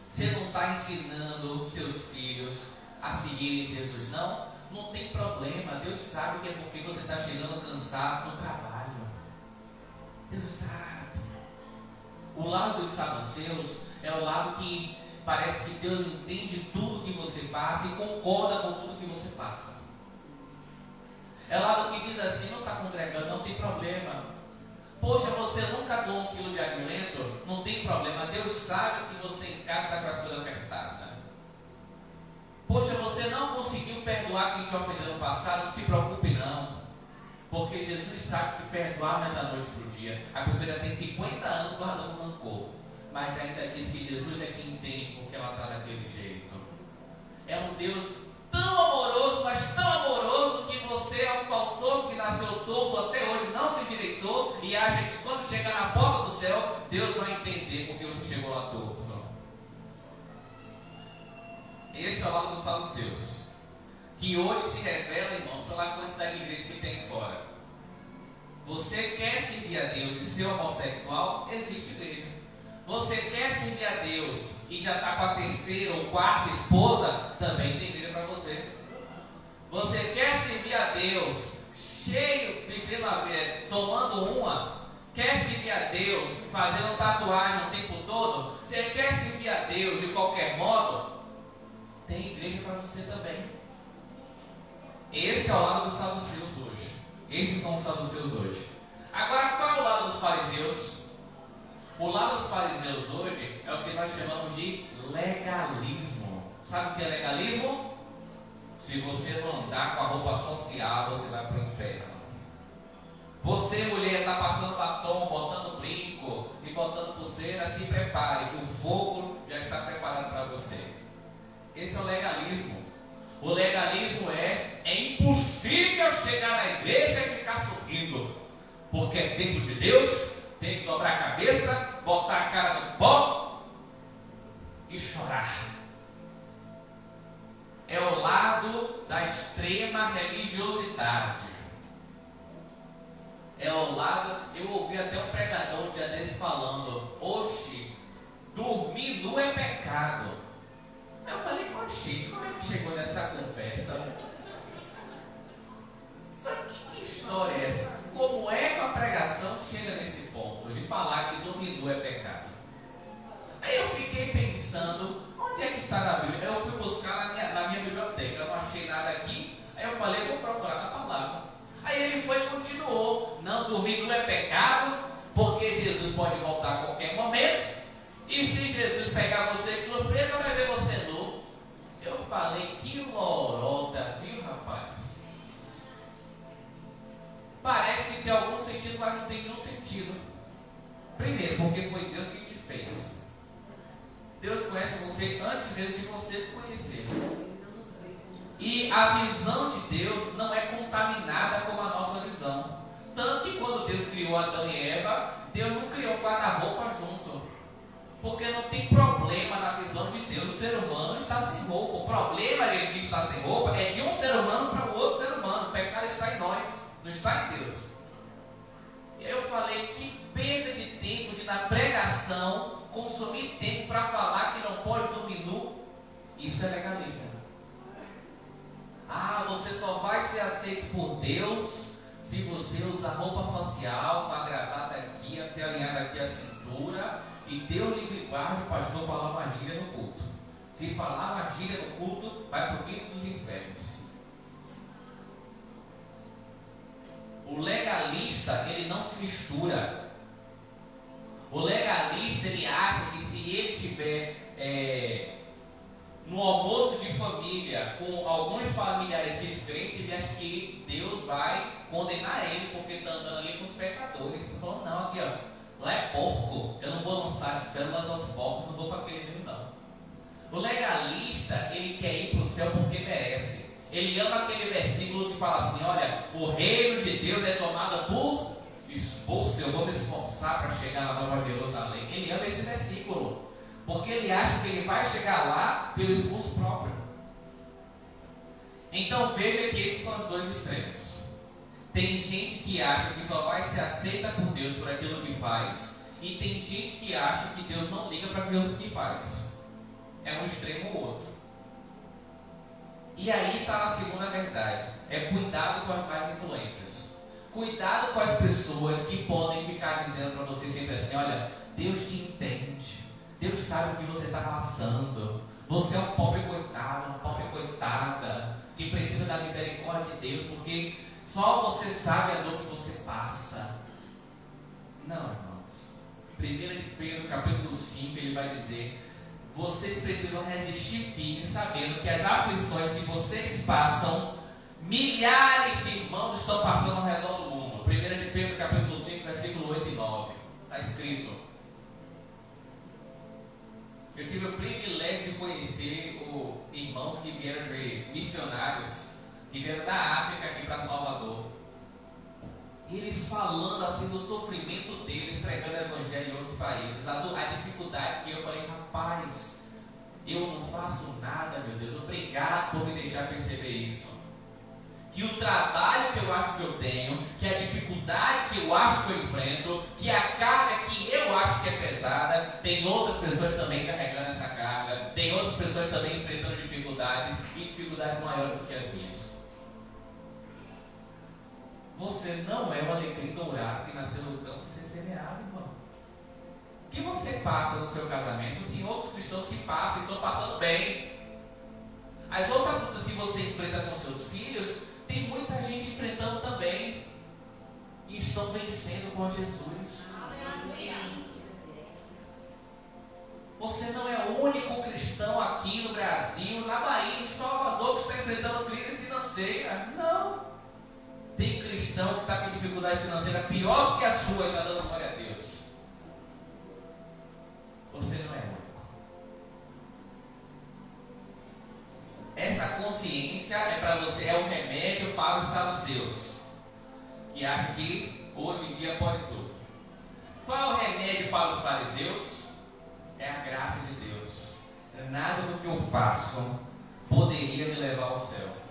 Você não está ensinando seus filhos a seguirem Jesus, não? Não tem problema, Deus sabe que é porque você está chegando cansado no trabalho. Deus sabe. O lado dos saduceus é o lado que parece que Deus entende tudo que você passa e concorda com tudo que você passa. É o lado que diz assim, não está congregando, não tem problema. Poxa, você nunca doou 1 quilo de alimento, não tem problema. Deus sabe que você em casa está com as coisas apertadas. Poxa, você não conseguiu perdoar quem te ofendeu no passado, não se preocupe não. Porque Jesus sabe que perdoar não é da noite para o dia. A pessoa já tem 50 anos guardando rancor, mas ainda diz que Jesus é quem entende porque ela está daquele jeito. É um Deus tão amoroso, mas tão amoroso, que você é um pau torto que nasceu torto, até hoje não se endireitou e acha que quando chegar na porta do céu, Deus vai entender porque você chegou lá torto. Esse é o lado dos saduceus, que hoje se revela, irmãos, pela quantidade de igrejas que tem fora. Você quer servir a Deus e ser homossexual? Existe igreja. Você quer servir a Deus e já está com a terceira ou quarta esposa? Também tem igreja para você. Você quer servir a Deus cheio, vivendo a vida, tomando uma? Quer servir a Deus fazendo tatuagem o tempo todo? Você quer servir a Deus de qualquer modo? Tem igreja para você também. Esse é o lado dos saduceus hoje. Esses são os saduceus hoje. Agora, qual é o lado dos fariseus? O lado dos fariseus hoje é o que nós chamamos de legalismo. Sabe o que é legalismo? Se você não andar com a roupa social, você vai para o inferno. Você, mulher, está passando batom, botando brinco e botando pulseira, se prepare, que o fogo já está preparado para você. Esse é o legalismo. O legalismo é impossível chegar na igreja e ficar sorrindo, porque é tempo de Deus, tem que dobrar a cabeça, botar a cara no pó e chorar. É o lado da extrema religiosidade. É o lado, eu ouvi até um pregador um dia desse falando, oxe, dormir nu é pecado. Eu falei, oxe, como é que chegou nessa conversa? Que história é essa? Como é que a pregação chega nesse ponto de falar que dormir nu é pecado? Aí eu fiquei pensando, onde é que está na Bíblia? Eu fui buscar na minha biblioteca, eu não achei nada aqui. Aí eu falei, vou procurar na palavra. Aí ele foi e continuou, não, dormir nu é pecado, porque Jesus pode voltar a qualquer momento. E se Jesus pegar você de surpresa, vai ver você nu. Eu falei, que lorota, viu, rapaz? Parece que tem algum sentido, mas não tem nenhum sentido. Primeiro, porque foi Deus que te fez. Deus conhece você antes mesmo de você se conhecer. E a visão de Deus não é contaminada como a nossa visão. Tanto que quando Deus criou Adão e Eva, Deus não criou guarda-roupa junto. Porque não tem problema na visão de Deus, o ser humano está sem roupa. O problema de estar sem roupa é de um ser humano para o outro ser humano. O pecado está em nós, não está em Deus. E eu falei, que perda de tempo de na pregação consumir tempo para falar que não pode dormir nu Isso é legalismo. Ah, você só vai ser aceito por Deus se você usar roupa social, com a gravata aqui, até alinhada aqui a cintura, e Deus livre guarde o pastor falar uma gíria no culto. Se falar uma gíria no culto, vai para o quinto dos infernos. O legalista, ele não se mistura. O legalista, ele acha que se ele tiver no almoço de família com alguns familiares descrentes, ele acha que Deus vai condenar ele porque está andando ali com os pecadores. Ele falou, não, aqui ó, lá é porco, eu não vou lançar as pérolas aos porcos, não vou para aquele mesmo não. O legalista, ele quer ir para o céu porque merece. Ele ama aquele versículo que fala assim, olha, o reino de Deus é tomado por esforço, eu vou me esforçar para chegar na Nova Jerusalém. Ele ama esse versículo, porque ele acha que ele vai chegar lá pelo esforço próprio. Então veja que esses são os dois extremos. Tem gente que acha que só vai ser aceita por Deus por aquilo que faz, e tem gente que acha que Deus não liga para aquilo que faz. É um extremo ou outro. E aí está a segunda verdade, é cuidado com as más influências. Cuidado com as pessoas que podem ficar dizendo para você sempre assim, olha, Deus te entende, Deus sabe o que você está passando, você é um pobre coitado, uma pobre coitada, que precisa da misericórdia de Deus, porque só você sabe a dor que você passa. Não, irmãos. 1 Pedro capítulo 5, ele vai dizer, vocês precisam resistir firmes, sabendo que as aflições que vocês passam, milhares de irmãos estão passando ao redor do mundo. 1 Pedro capítulo 5, versículo 8 e 9. Está escrito. Eu tive o privilégio de conhecer irmãos que vieram de missionários, que vieram da África aqui para Salvador. Eles falando assim do sofrimento deles, pregando o evangelho em outros países, a dificuldade que eu falei, rapaz, eu não faço nada, meu Deus, obrigado por me deixar perceber isso. Que o trabalho que eu acho que eu tenho, que a dificuldade que eu acho que eu enfrento, que a carga que eu acho que é pesada, tem outras pessoas também carregando essa carga, tem outras pessoas também enfrentando dificuldades, e dificuldades maiores do que as minhas. Você não é o alecrim dourado que nasceu no campo sem ser semeado, irmão. O que você passa no seu casamento, tem outros cristãos que passam e estão passando bem. As outras lutas que você enfrenta com seus filhos, tem muita gente enfrentando também. E estão vencendo com Jesus. Você não é o único cristão aqui no Brasil, na Bahia, em Salvador, que está enfrentando crise financeira. Não. Tem cristão que está com dificuldade financeira pior do que a sua e está dando glória a Deus. Você não é único. Essa consciência é para você, é um remédio para os saduceus, que acham que hoje em dia pode tudo. Qual é o remédio para os fariseus? É a graça de Deus. Nada do que eu faço poderia me levar ao céu.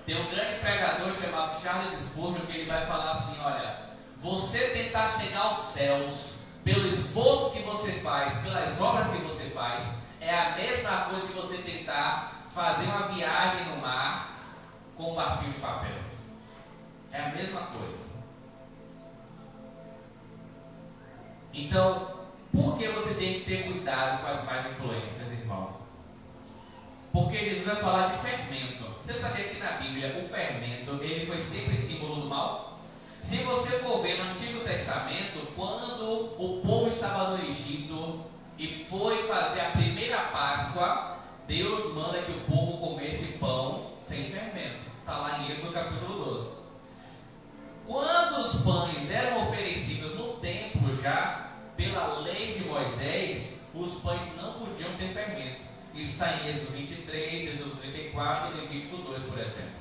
Tem um grande pregador chamado Charles Spurgeon que ele vai falar assim, olha, você tentar chegar aos céus pelo esforço que você faz, pelas obras que você faz, é a mesma coisa que você tentar fazer uma viagem no mar com um barquinho de papel. É a mesma coisa. Então, por que você tem que ter cuidado com as más influências, irmão? Porque Jesus vai falar de fermento. Você sabia que na Bíblia o fermento ele foi sempre símbolo do mal? Se você for ver no Antigo Testamento, quando o povo estava no Egito e foi fazer a primeira Páscoa, Deus manda que o povo comesse pão sem fermento. Está lá em Êxodo capítulo 12. Quando os pães eram oferecidos no templo já, pela lei de Moisés, os pães não podiam ter fermento. Isso está em Êxodo 23, Êxodo 34 e Levítico 2, por exemplo.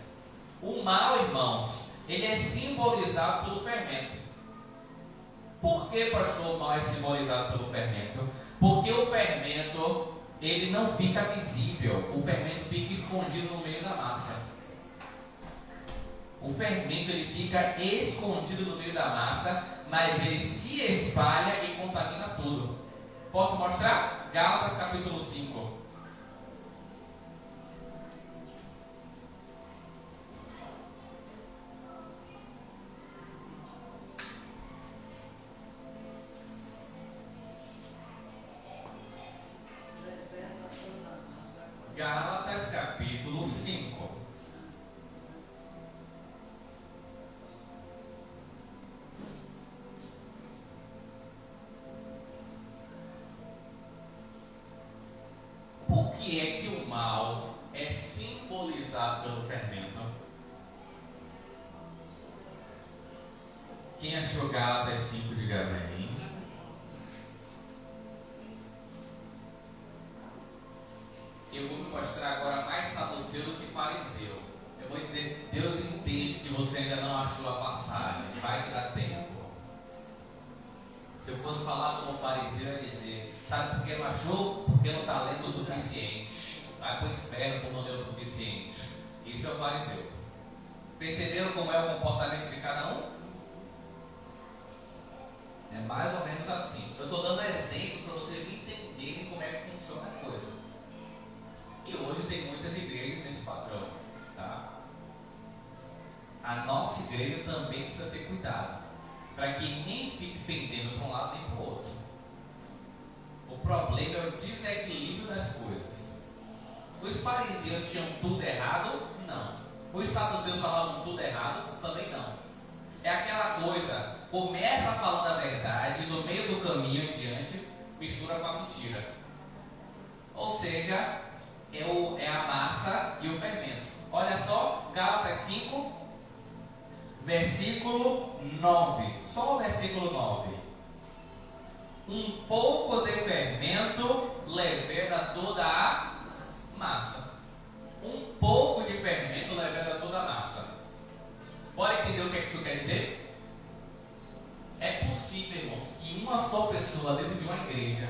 O mal, irmãos, ele é simbolizado pelo fermento. Por que, pastor, o mal é simbolizado pelo fermento? Porque o fermento, ele não fica visível. O fermento fica escondido no meio da massa. O fermento, ele fica escondido no meio da massa, mas ele se espalha e contamina tudo. Posso mostrar? Gálatas capítulo 5. Gálatas capítulo 5. Por que é que o mal é simbolizado pelo fermento? Quem achou Gálatas 5, diga amém. Eu vou me mostrar agora mais saduceu do que fariseu. Eu vou dizer, Deus entende que você ainda não achou a passagem, vai que dá tempo. Se eu fosse falar como fariseu, eu ia dizer, sabe por que não achou? Porque não está lendo o suficiente. Vai para o inferno por não ler o suficiente. Isso é o fariseu. Perceberam como é o comportamento de cada um? É mais ou menos assim. Eu estou dando exemplos para vocês entenderem como é que funciona a coisa. E hoje tem muitas igrejas nesse padrão, tá? A nossa igreja também precisa ter cuidado, para que nem fique pendendo para um lado nem para o outro. O problema é o desequilíbrio das coisas. Os fariseus tinham tudo errado? Não. Os saduceus falavam tudo errado? Também não. É aquela coisa, começa falando a verdade, no meio do caminho em diante, mistura com a mentira. Ou seja, é a massa e o fermento. Olha só, Gálatas 5, versículo 9. Só o versículo 9. Um pouco de fermento leveda toda a massa. Um pouco de fermento leveda toda a massa. Bora entender o que isso quer dizer? É possível, irmãos, que uma só pessoa dentro de uma igreja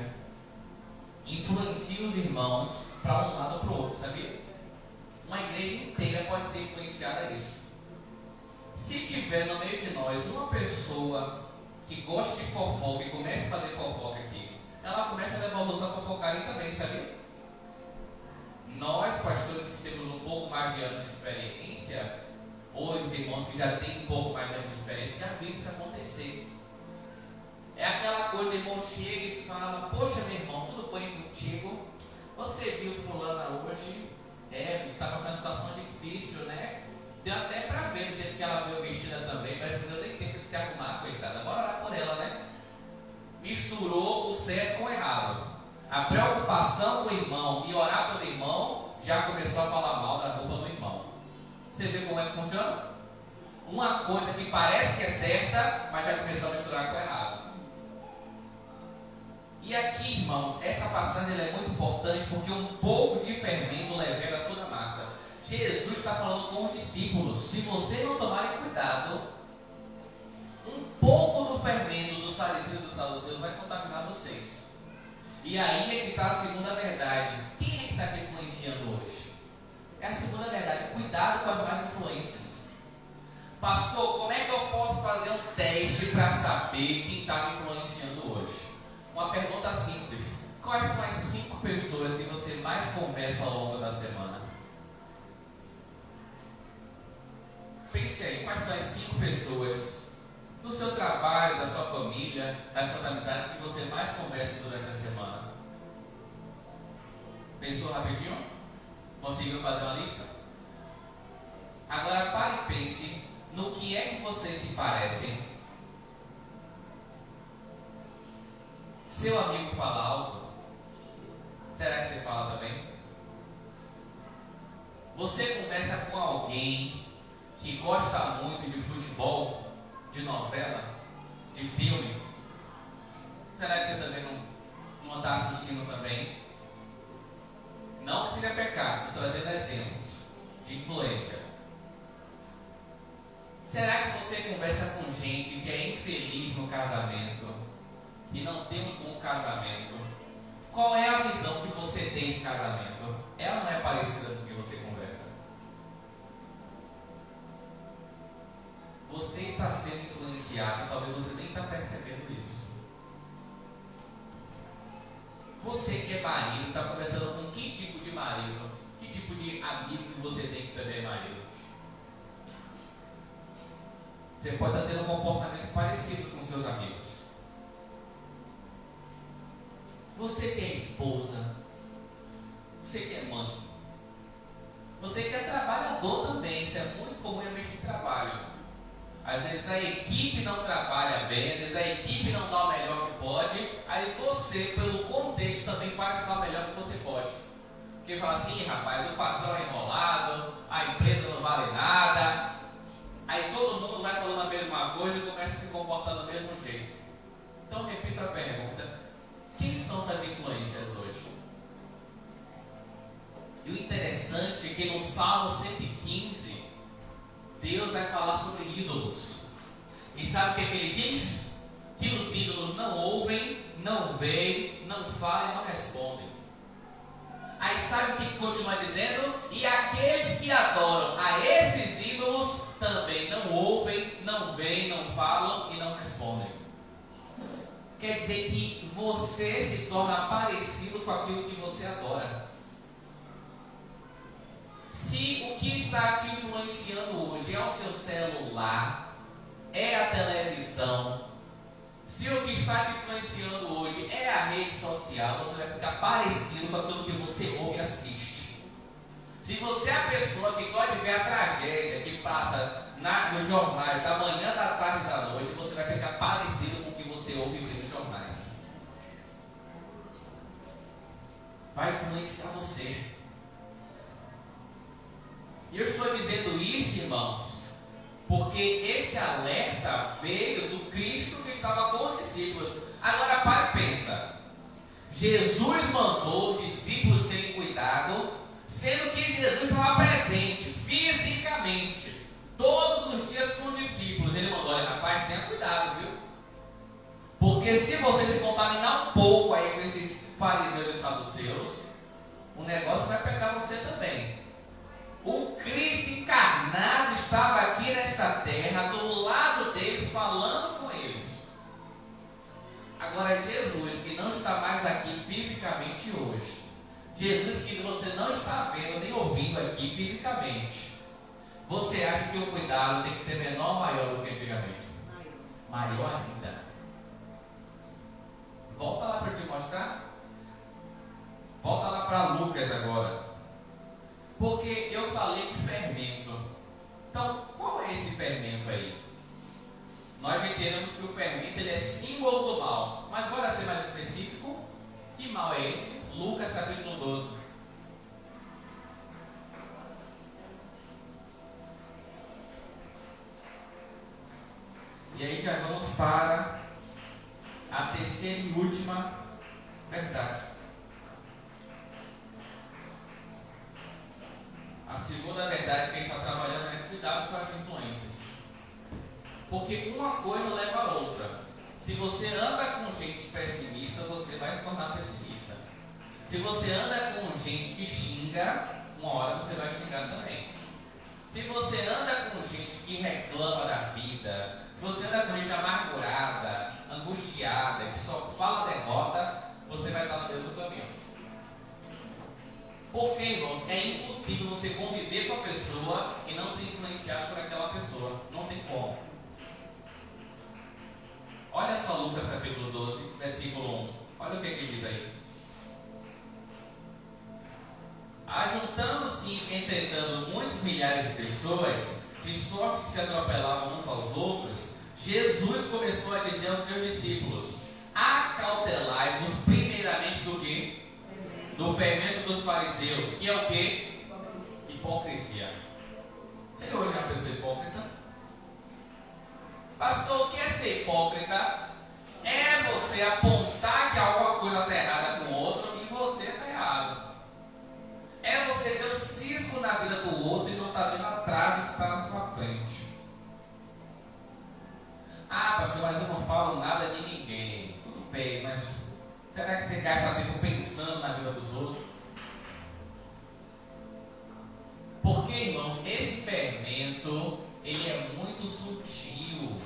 influencie os irmãos para um lado ou para o outro, sabia? Uma igreja inteira pode ser influenciada a isso. Se tiver no meio de nós uma pessoa que gosta de fofoca e comece a fazer fofoca aqui, ela começa a levar os outros a fofocarem também, sabia? Nós, pastores que temos um pouco mais de anos de experiência, ou os irmãos que já têm um pouco mais de anos de experiência, já viram isso acontecer. É aquela coisa, o irmão chega e fala, poxa meu irmão, tudo bem contigo? Você viu fulana hoje? Está passando uma situação difícil, né? Deu até para ver do jeito que ela veio vestida também, mas não deu nem tempo de se arrumar, coitada. Bora orar por ela, né? Misturou o certo com o errado. A preocupação com o irmão e orar pelo irmão já começou a falar mal da roupa do irmão. Você vê como é que funciona? Uma coisa que parece que é certa, mas já começou a misturar com o errado. E aqui, irmãos, essa passagem é muito importante porque um pouco de fermento leveda toda a massa. Jesus está falando com os discípulos: se vocês não tomarem cuidado, um pouco do fermento dos fariseus e dos saduceus vai contaminar vocês. E aí é que está a segunda verdade. Quem é que está te influenciando hoje? É a segunda verdade. Cuidado com as más influências. Pastor, como é que eu posso fazer um teste para saber quem está me influenciando hoje? Uma pergunta simples. Quais são as 5 pessoas que você mais conversa ao longo da semana? Pense aí, quais são as 5 pessoas do seu trabalho, da sua família, das suas amizades que você mais conversa durante a semana? Pensou rapidinho? Conseguiu fazer uma lista? Agora pare e pense no que é que vocês se parecem. Seu amigo fala alto? Será que você fala também? Você conversa com alguém que gosta muito de futebol, de novela, de filme? Será que você também não está assistindo também? Não que seja pecado, estou trazendo exemplos de influência. Será que você conversa com gente que é infeliz no casamento, que não tem um bom casamento? Qual é a visão que você tem de casamento? Ela não é parecida com o que você conversa. Você está sendo influenciado e talvez você nem está percebendo isso. Você que é marido, está conversando com que tipo de marido? Que tipo de amigo que você tem que também é marido? Você pode estar tendo comportamentos parecidos com seus amigos. Você que é esposa, você que é mãe, aí, às vezes a equipe não dá o melhor que pode, aí você, pelo contexto, também para de dar o melhor que você pode. Porque fala assim, rapaz, o patrão é enrolado, a empresa não vale nada, aí todo mundo vai falando a mesma coisa e começa a se comportar do mesmo jeito. Então repito a pergunta, quem são essas influências hoje? E o interessante é que no Salmo 115, Deus vai falar sobre ídolos. E sabe o que é que ele diz? Que os ídolos não ouvem, não veem, não falam e não respondem. Aí sabe o que continua dizendo? E aqueles que adoram a esses ídolos também não ouvem, não veem, não falam e não respondem. Quer dizer que você se torna parecido com aquilo que você adora. Se o que está te influenciando hoje é o seu celular, é a televisão, se o que está te influenciando hoje é a rede social, você vai ficar parecido com aquilo que você ouve e assiste. Se você é a pessoa que gosta de ver a tragédia que passa nos jornais da manhã, da tarde e da noite, você vai ficar parecido com o que você ouve e vê nos jornais. Vai influenciar você. E eu estou dizendo isso, irmãos, porque esse alerta veio do Cristo que estava com os discípulos. Agora para e pensa. Jesus mandou os discípulos terem cuidado, sendo que Jesus estava presente fisicamente todos os dias com os discípulos. Ele mandou: olha, rapaz, tenha cuidado, viu? Porque se você se contaminar um pouco aí com esses fariseus e saduceus, o negócio vai pegar você também. O Cristo encarnado estava aqui nesta terra, do lado deles, falando com eles. Agora Jesus, que não está mais aqui fisicamente hoje, Jesus que você não está vendo nem ouvindo aqui fisicamente, você acha que o cuidado tem que ser menor ou maior do que antigamente? Maior ainda. Volta lá para eu te mostrar. Volta lá para Lucas agora. Porque eu falei de fermento. Então, qual é esse fermento aí? Nós entendemos que o fermento ele é símbolo do mal. Mas bora ser mais específico. Que mal é esse? Lucas capítulo 12. E aí já vamos para a terceira e última verdade. A segunda verdade que a gente está trabalhando é cuidado com as influências. Porque uma coisa leva a outra. Se você anda com gente pessimista, você vai se tornar pessimista. Se você anda com gente que xinga, uma hora você vai xingar também. Se você anda com gente que reclama da vida, se você anda com gente amargurada, angustiada, que só fala derrota, você vai estar no mesmo caminho. Porque, irmãos, é impossível você conviver com a pessoa e não ser influenciado por aquela pessoa. Não tem como. Olha só Lucas capítulo 12, versículo 1. Olha o que ele diz aí. Ajuntando-se, entretanto, muitos milhares de pessoas, de sorte que se atropelavam uns aos outros, Jesus começou a dizer aos seus discípulos: acautelai-vos primeiramente do quê? Do fermento dos fariseus, que é o quê? Hipocrisia. Você hoje é uma pessoa hipócrita? Pastor, o que é ser hipócrita? É você apontar que alguma coisa está errada com o outro e você está errado. É você ver o cisco na vida do outro e não está vendo a trave que está na sua frente. Ah, pastor, mas eu não falo nada de ninguém. Tudo bem, mas será que você gasta tempo pensando na vida dos outros? Porque, irmãos, esse fermento, ele é muito sutil.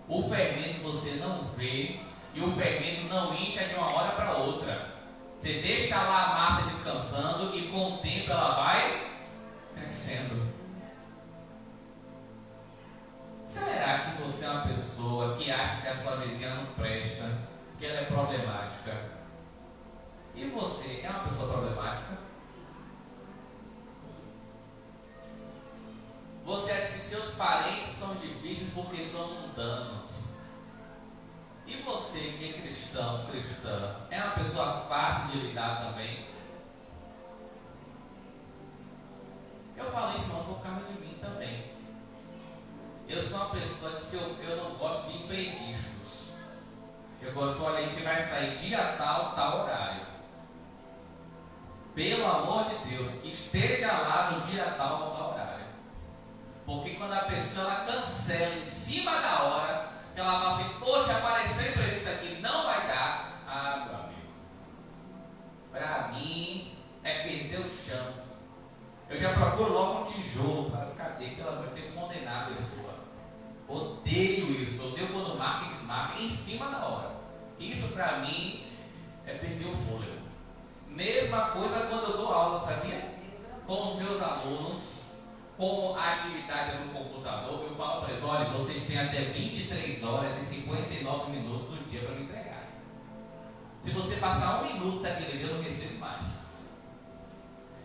O fermento você não vê e o fermento não incha de uma hora para outra. Você deixa lá a massa descansando e com o tempo ela vai crescendo. Será que você é uma pessoa que acha que a sua vizinha não presta, que ela é problemática? E você é uma pessoa problemática? Você acha que seus parentes são difíceis porque são mundanos? cristão, cristã, é uma pessoa fácil de lidar também? Eu falo isso, mas por causa de mim também. Eu sou uma pessoa que eu não gosto de imprevistos. Eu gosto, olha, a gente vai sair dia tal, tal horário. Pelo amor de Deus, esteja lá no dia tal, tal horário. Porque quando a pessoa ela cancela em cima da hora, ela fala assim, poxa, apareceu imprevisto aqui, não vai dar. Ah, meu amigo, para mim é perder o chão. Eu já procuro logo um tijolo para cadê? Pelo amor de Deus, condenar a pessoa. Odeio isso, odeio quando marca e desmarca em cima da hora. Isso para mim é perder o fôlego. Mesma coisa quando eu dou aula, sabia? Com os meus alunos, com a atividade no computador, eu falo para eles, olha, vocês têm até 23 horas e 59 minutos do dia para me entregar. Se você passar 1 minuto daquele dia, eu não recebo mais.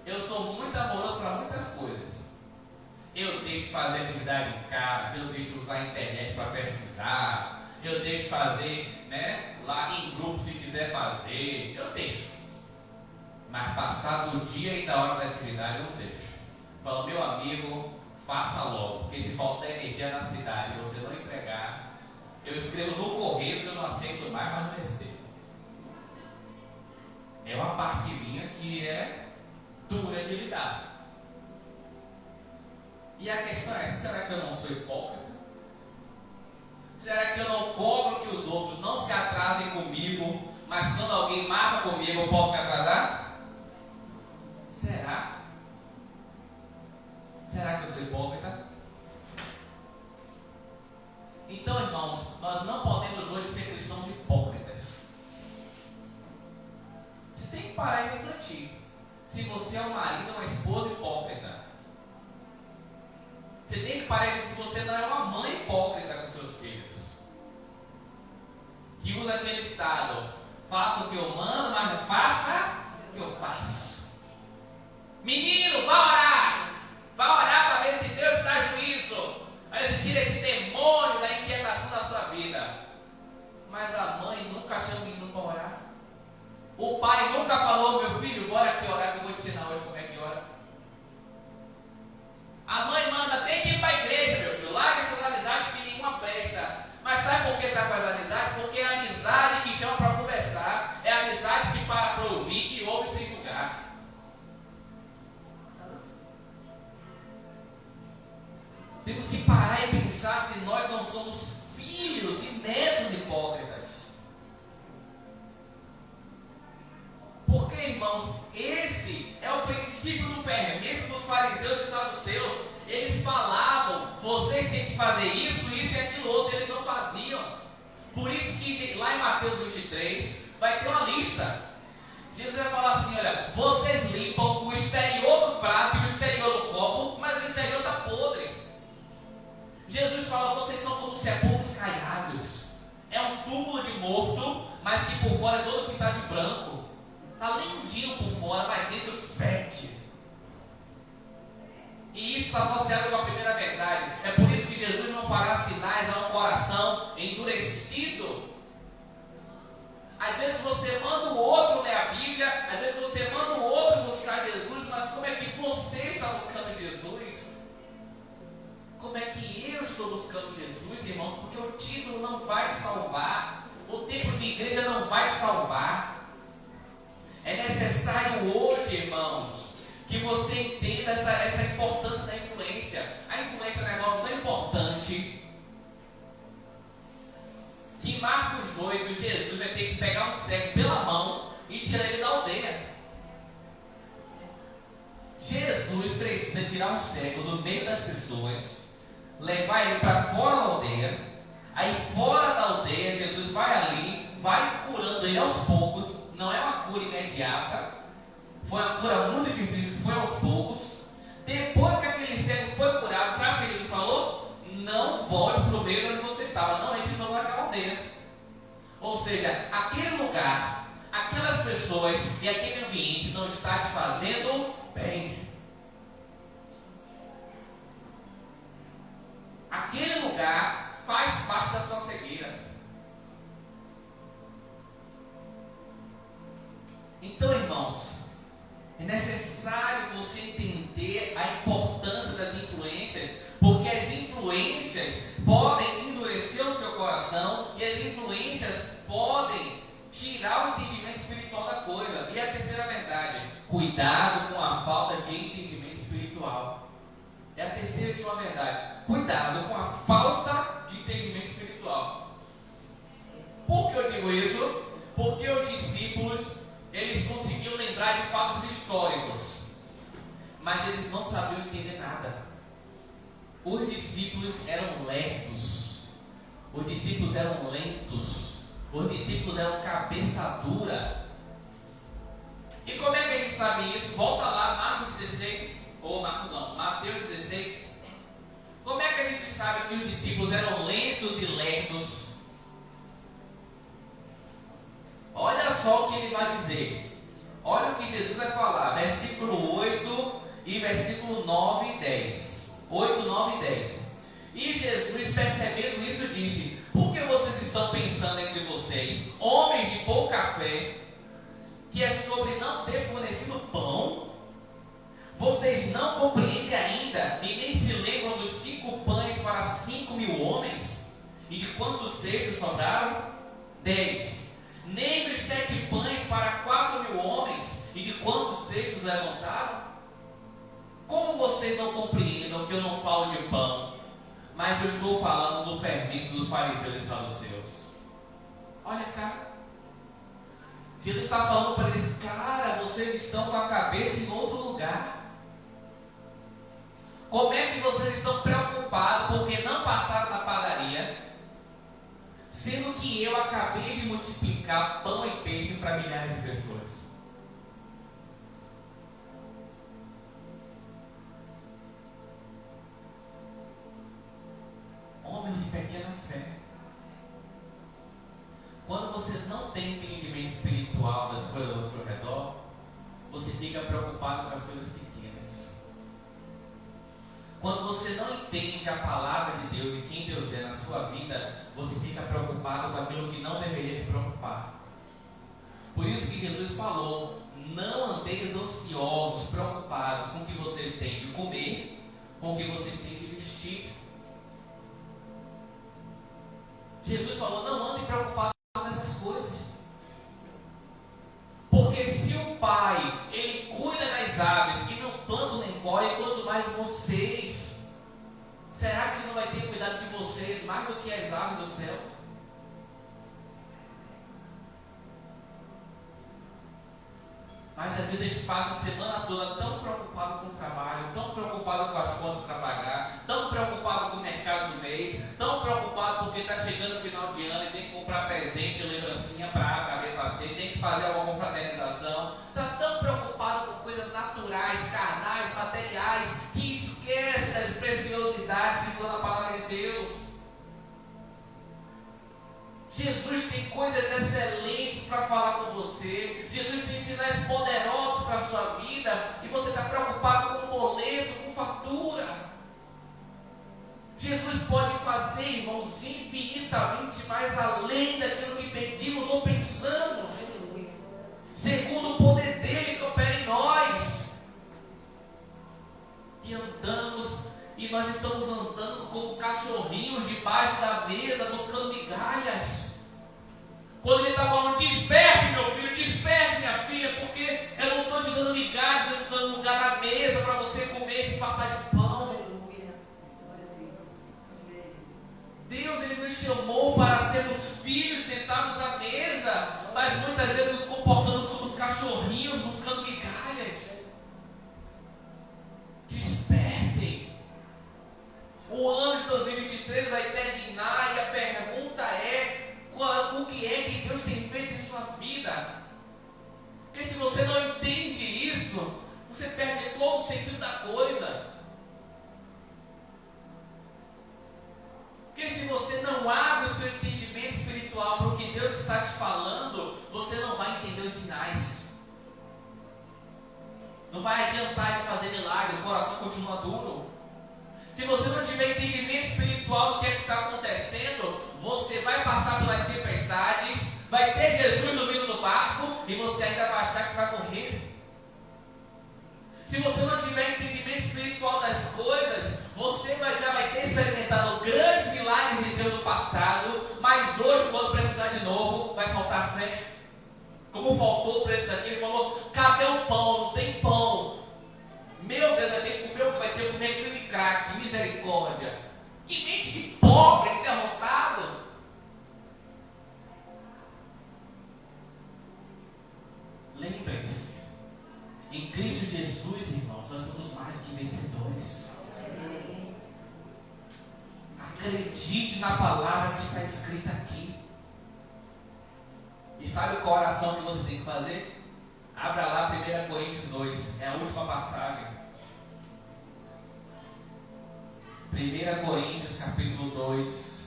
Eu sou muito amoroso para muitas coisas. Eu deixo fazer atividade em casa, eu deixo usar a internet para pesquisar, eu deixo fazer, né, lá em grupo se quiser fazer, eu deixo. Mas passado o dia e da hora da atividade eu não deixo. Falo, meu amigo, faça logo, porque se falta energia na cidade e você não entregar, eu escrevo no correio que eu não aceito mais, mas não recebo. É uma parte minha que é dura de lidar. E a questão é, será que eu não sou hipócrita? Será que eu não cobro que os outros não se atrasem comigo, mas quando alguém marca comigo eu posso me atrasar? Será? Será que eu sou hipócrita? Então, irmãos, nós não podemos hoje ser cristãos hipócritas. Você tem que parar e refletir. Se você é um marido ou uma esposa hipócrita, você tem que parar e refletir se você não é uma mãe hipócrita com seus filhos. Que usa aquele ditado, faça o que eu mando, mas não faça o que eu faço. Menino, vá orar! Vá orar para ver se Deus dá juízo. Para ver se tira esse demônio da inquietação da sua vida. Mas a mãe nunca chama o menino para orar. O pai nunca falou, meu filho, bora aqui orar que eu vou te ensinar hoje como é que ora. A mãe manda, tem que ir para a igreja, meu filho. Larga essas amizades que nenhuma presta. Mas sabe por que está com as amizades? Porque é a amizade que chama para conversar. É a amizade que para ouvir e ouve sem julgar. Temos que parar e pensar se nós não somos filhos e netos hipócritas. Porque, irmãos, esse é o princípio do fermento dos fariseus e saduceus. Eles falavam, vocês têm que fazer isso, isso e aquilo outro, eles não faziam. Por isso que lá em Mateus 23 vai ter uma lista. Jesus vai falar assim, olha, vocês limpam o exterior do prato e o exterior do copo, mas o interior está podre. Jesus fala, vocês são como sepulcros caiados. É um túmulo de morto, mas que por fora é todo pintado de branco. Está lindinho por fora, mas dentro fede. E isso está associado com a primeira verdade. É por isso que Jesus não fará sinais a um coração endurecido. Às vezes você manda o outro ler a Bíblia, às vezes você manda o outro buscar Jesus, mas como é que você está buscando Jesus? Como é que eu estou buscando Jesus, irmãos? Porque o título não vai te salvar, o tempo de igreja não vai te salvar. É necessário hoje, irmãos, que você entenda essa importância da influência. A influência é um negócio tão importante que em Marcos 8, Jesus vai ter que pegar um cego pela mão e tirar ele da aldeia. Jesus precisa tirar um cego do meio das pessoas, levar ele para fora da aldeia. Aí fora da aldeia, Jesus vai ali, vai curando ele aos poucos. Não é uma cura imediata, foi uma cura muito difícil, foi aos poucos. Depois que aquele cego foi curado, sabe o que Jesus falou? Não volte para o meio onde você estava, não entre de novo naquela aldeia. Ou seja, aquele lugar, aquelas pessoas e aquele ambiente não está te fazendo bem. Aquele lugar faz parte da sua cegueira. Então, irmãos, é necessário você entender a importância das influências, porque as influências podem endurecer o seu coração e as influências podem tirar o entendimento espiritual da coisa. E a terceira verdade: cuidado com a falta de entendimento espiritual. É a terceira e última verdade: cuidado com a falta de entendimento espiritual. Por que eu digo isso? Porque os discípulos, eles conseguiam lembrar de fatos históricos, mas eles não sabiam entender nada. Os discípulos eram lerdos, os discípulos eram lentos, os discípulos eram cabeça dura. E como é que a gente sabe isso? Volta lá, Marcos 16, ou Marcos não, Mateus 16. Como é que a gente sabe que os discípulos eram lentos e lerdos? Olha só o que ele vai dizer. Olha o que Jesus vai falar, versículo 8 e versículo 9 e 10. 8, 9 e 10. E Jesus, percebendo isso, disse: por que vocês estão pensando entre vocês, homens de pouca fé, que é sobre não ter fornecido pão? Vocês não compreendem ainda, e nem se lembram dos 5 pães para 5.000 homens? E de quantos cestos sobraram? 10. Nem dos 7 pães para 4.000 homens? E de quantos cestos levantaram? Como vocês não compreendem que eu não falo de pão, mas eu estou falando do fermento dos fariseus e saduceus? Olha cá, Jesus está falando para eles: cara, vocês estão com a cabeça em outro lugar. Como é que vocês estão preocupados porque não passaram na padaria, sendo que eu acabei de multiplicar pão e peixe para milhares de pessoas? Homens de pequena fé. Quando você não tem entendimento espiritual das coisas ao seu redor, você fica preocupado com as coisas pequenas. Quando você não entende a palavra de Deus e quem Deus é na sua vida, você fica preocupado com aquilo que não deveria te preocupar. Por isso que Jesus falou: não andeis ansiosos, preocupados com o que vocês têm de comer, com o que vocês têm de vestir. Jesus falou: não andem preocupados com essas coisas. Porque se o Pai, Ele cuida das aves que não plantam nem colhem, quanto mais vocês, será que Ele não vai ter cuidado de vocês mais do que as aves do céu? Mas às vezes a gente passa a semana toda tão preocupado com o trabalho, tão preocupado com as contas para pagar, tão preocupado com o mercado do mês, tão preocupado porque está chegando o final de ano e tem que comprar presente, lembrancinha para A, para B, para C, tem que fazer alguma confraternização. Está tão preocupado com coisas naturais, carnais, materiais, que esquece das preciosidades que estão na palavra de Deus. Jesus tem coisas excelentes para falar com você. Jesus tem sinais poderosos para a sua vida. E você está preocupado com boleto, com fatura. Jesus pode fazer, irmãos, infinitamente mais além daquilo que pedimos ou pensamos, segundo o poder dele que opera em nós. E andamos, e nós estamos andando como cachorrinhos debaixo da mesa, buscando migalhas. Quando ele está falando: desperte, meu filho, desperte, minha filha, porque eu não estou te dando migalhas, eu estou dando lugar na mesa para você comer esse fartar de pão. Deus, Ele nos chamou para sermos filhos sentados à mesa, mas muitas vezes nos comportamos como os cachorrinhos buscando migalhas. Despertem. O ano de 2023 vai terminar e a pergunta é: o que é que Deus tem feito em sua vida? Porque se você não entende isso, você perde todo o sentido da coisa. Porque se você não abre o seu entendimento espiritual para o que Deus está te falando, você não vai entender os sinais. Não vai adiantar Ele fazer milagre, o coração continua duro. Se você não tiver entendimento espiritual do que é que está acontecendo, você vai passar pelas tempestades, vai ter Jesus dormindo no barco, e você ainda vai achar que vai morrer. Se você não tiver entendimento espiritual das coisas, você já vai ter experimentado grandes milagres de Deus no passado, mas hoje, quando precisar de novo, vai faltar fé. Como faltou para eles aqui, ele falou: cadê o pão? Não tem pão. Meu Deus, vai ter que comer o que vai ter que comer aquele crack, misericórdia. Que mente de pobre, derrotado. Lembrem-se, em Cristo Jesus, irmãos, nós somos mais do que vencedores. Acredite na palavra que está escrita aqui. E sabe qual oração que você tem que fazer? Abra lá 1 Coríntios 2, é a última passagem. 1 Coríntios capítulo 2.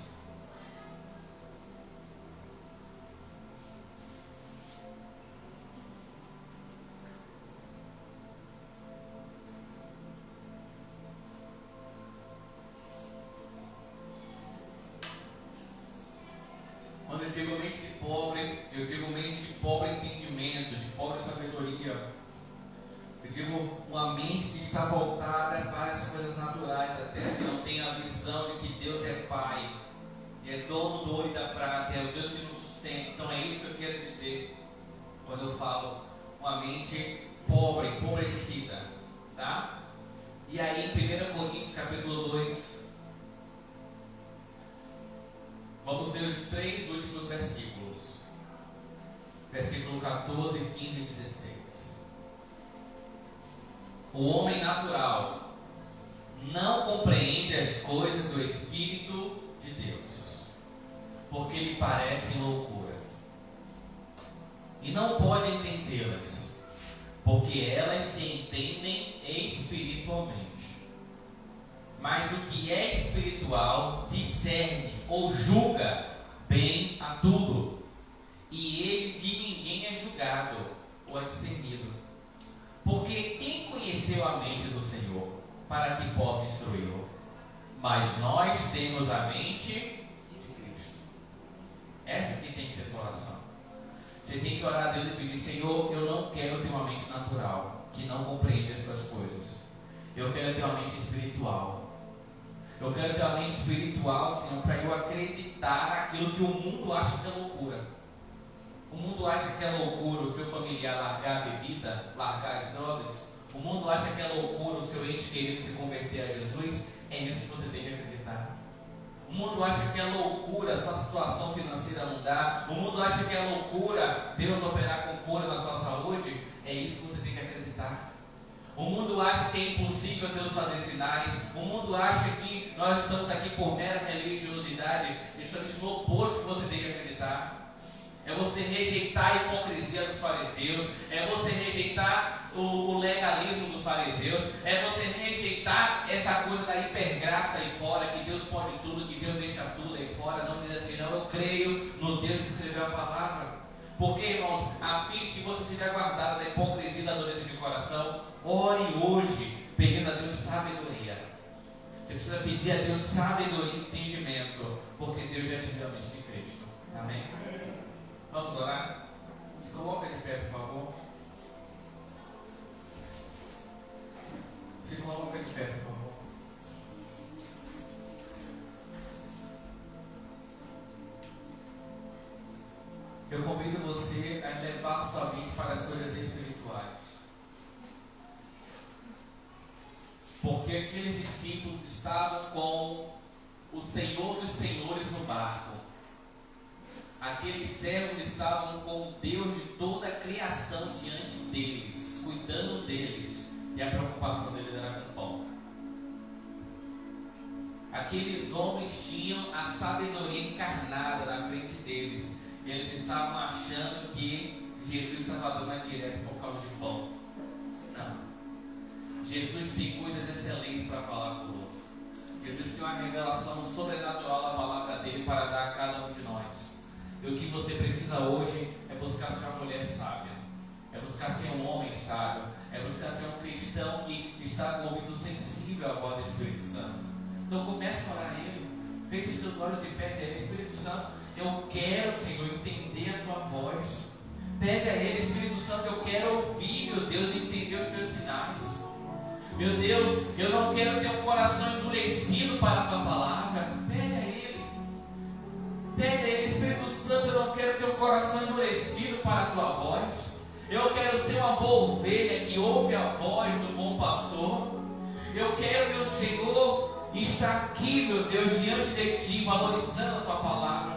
Quando eu digo mente de pobre, eu digo mente de pobre entendimento, de pobre sabedoria. Eu digo uma mente que está voltada para as coisas naturais da terra, que não tem a visão de que Deus é Pai, e é dono do ouro e da prata, é o Deus que nos sustenta. Então é isso que eu quero dizer quando eu falo uma mente pobre, empobrecida, tá? E aí em 1 Coríntios capítulo 2, vamos ler os 3 últimos versículos. Versículo 14, 15 e 16. O homem natural não compreende as coisas do Espírito de Deus, porque lhe parecem loucura. E não pode entendê-las, porque elas se entendem espiritualmente. Mas o que é espiritual discerne ou julga bem a tudo, e ele de ninguém é julgado ou é discernido. Porque quem conheceu a mente do Senhor para que possa instruí-lo? Mas nós temos a mente de Cristo. Essa que tem que ser sua oração. Você tem que orar a Deus e pedir: Senhor, eu não quero ter uma mente natural que não compreende as suas coisas. Eu quero ter uma mente espiritual. Eu quero ter uma mente espiritual, Senhor, para eu acreditar naquilo que o mundo acha que é loucura. O mundo acha que é loucura o seu familiar largar a bebida, largar as drogas. O mundo acha que é loucura o seu ente querido se converter a Jesus. É nisso que você tem que acreditar. O mundo acha que é loucura a sua situação financeira não dá. O mundo acha que é loucura Deus operar com cura na sua saúde. É isso que você tem que acreditar. O mundo acha que é impossível Deus fazer sinais. O mundo acha que nós estamos aqui por mera religiosidade. Justamente no oposto que você tem que acreditar. É você rejeitar a hipocrisia dos fariseus. É você rejeitar o legalismo dos fariseus. É você rejeitar essa coisa da hipergraça aí fora, que Deus pode tudo, que Deus deixa tudo aí fora. Não dizer assim: não, eu creio no Deus que escreveu a palavra. Porque, irmãos, a fim de que você seja guardado da hipocrisia e da dureza de coração, ore hoje pedindo a Deus sabedoria. Você precisa pedir a Deus sabedoria e entendimento, porque Deus já te deu a mente de Cristo. Amém? Vamos orar? Se coloca de pé, por favor. Se coloca de pé, por favor. Eu convido você a levar sua mente para as coisas espirituais. Porque aqueles discípulos estavam com o Senhor dos Senhores no barco. Aqueles servos estavam com o Deus de toda a criação diante deles, cuidando deles, e a preocupação deles era com o pão. Aqueles homens tinham a sabedoria encarnada na frente deles. Eles estavam achando que Jesus estava dando a direta por causa de pão. Não. Jesus tem coisas excelentes para falar conosco. Jesus tem uma revelação sobrenatural da palavra dele para dar a cada um de nós. E o que você precisa hoje é buscar ser uma mulher sábia, é buscar ser um homem sábio, é buscar ser um cristão que está com o ouvido sensível à voz do Espírito Santo. Então comece a orar a Ele, feche seus olhos e pede a Ele: Espírito Santo, eu quero, Senhor, entender a Tua voz. Pede a Ele, Espírito Santo, eu quero ouvir, meu Deus, e entender os teus sinais. Meu Deus, eu não quero ter um coração endurecido para a tua palavra. Pede a Ele. Pede a Ele, Espírito Santo, eu não quero ter um coração endurecido para a tua voz. Eu quero ser uma boa ovelha que ouve a voz do bom pastor. Eu quero, meu Senhor, estar aqui, meu Deus, diante de Ti, valorizando a Tua palavra,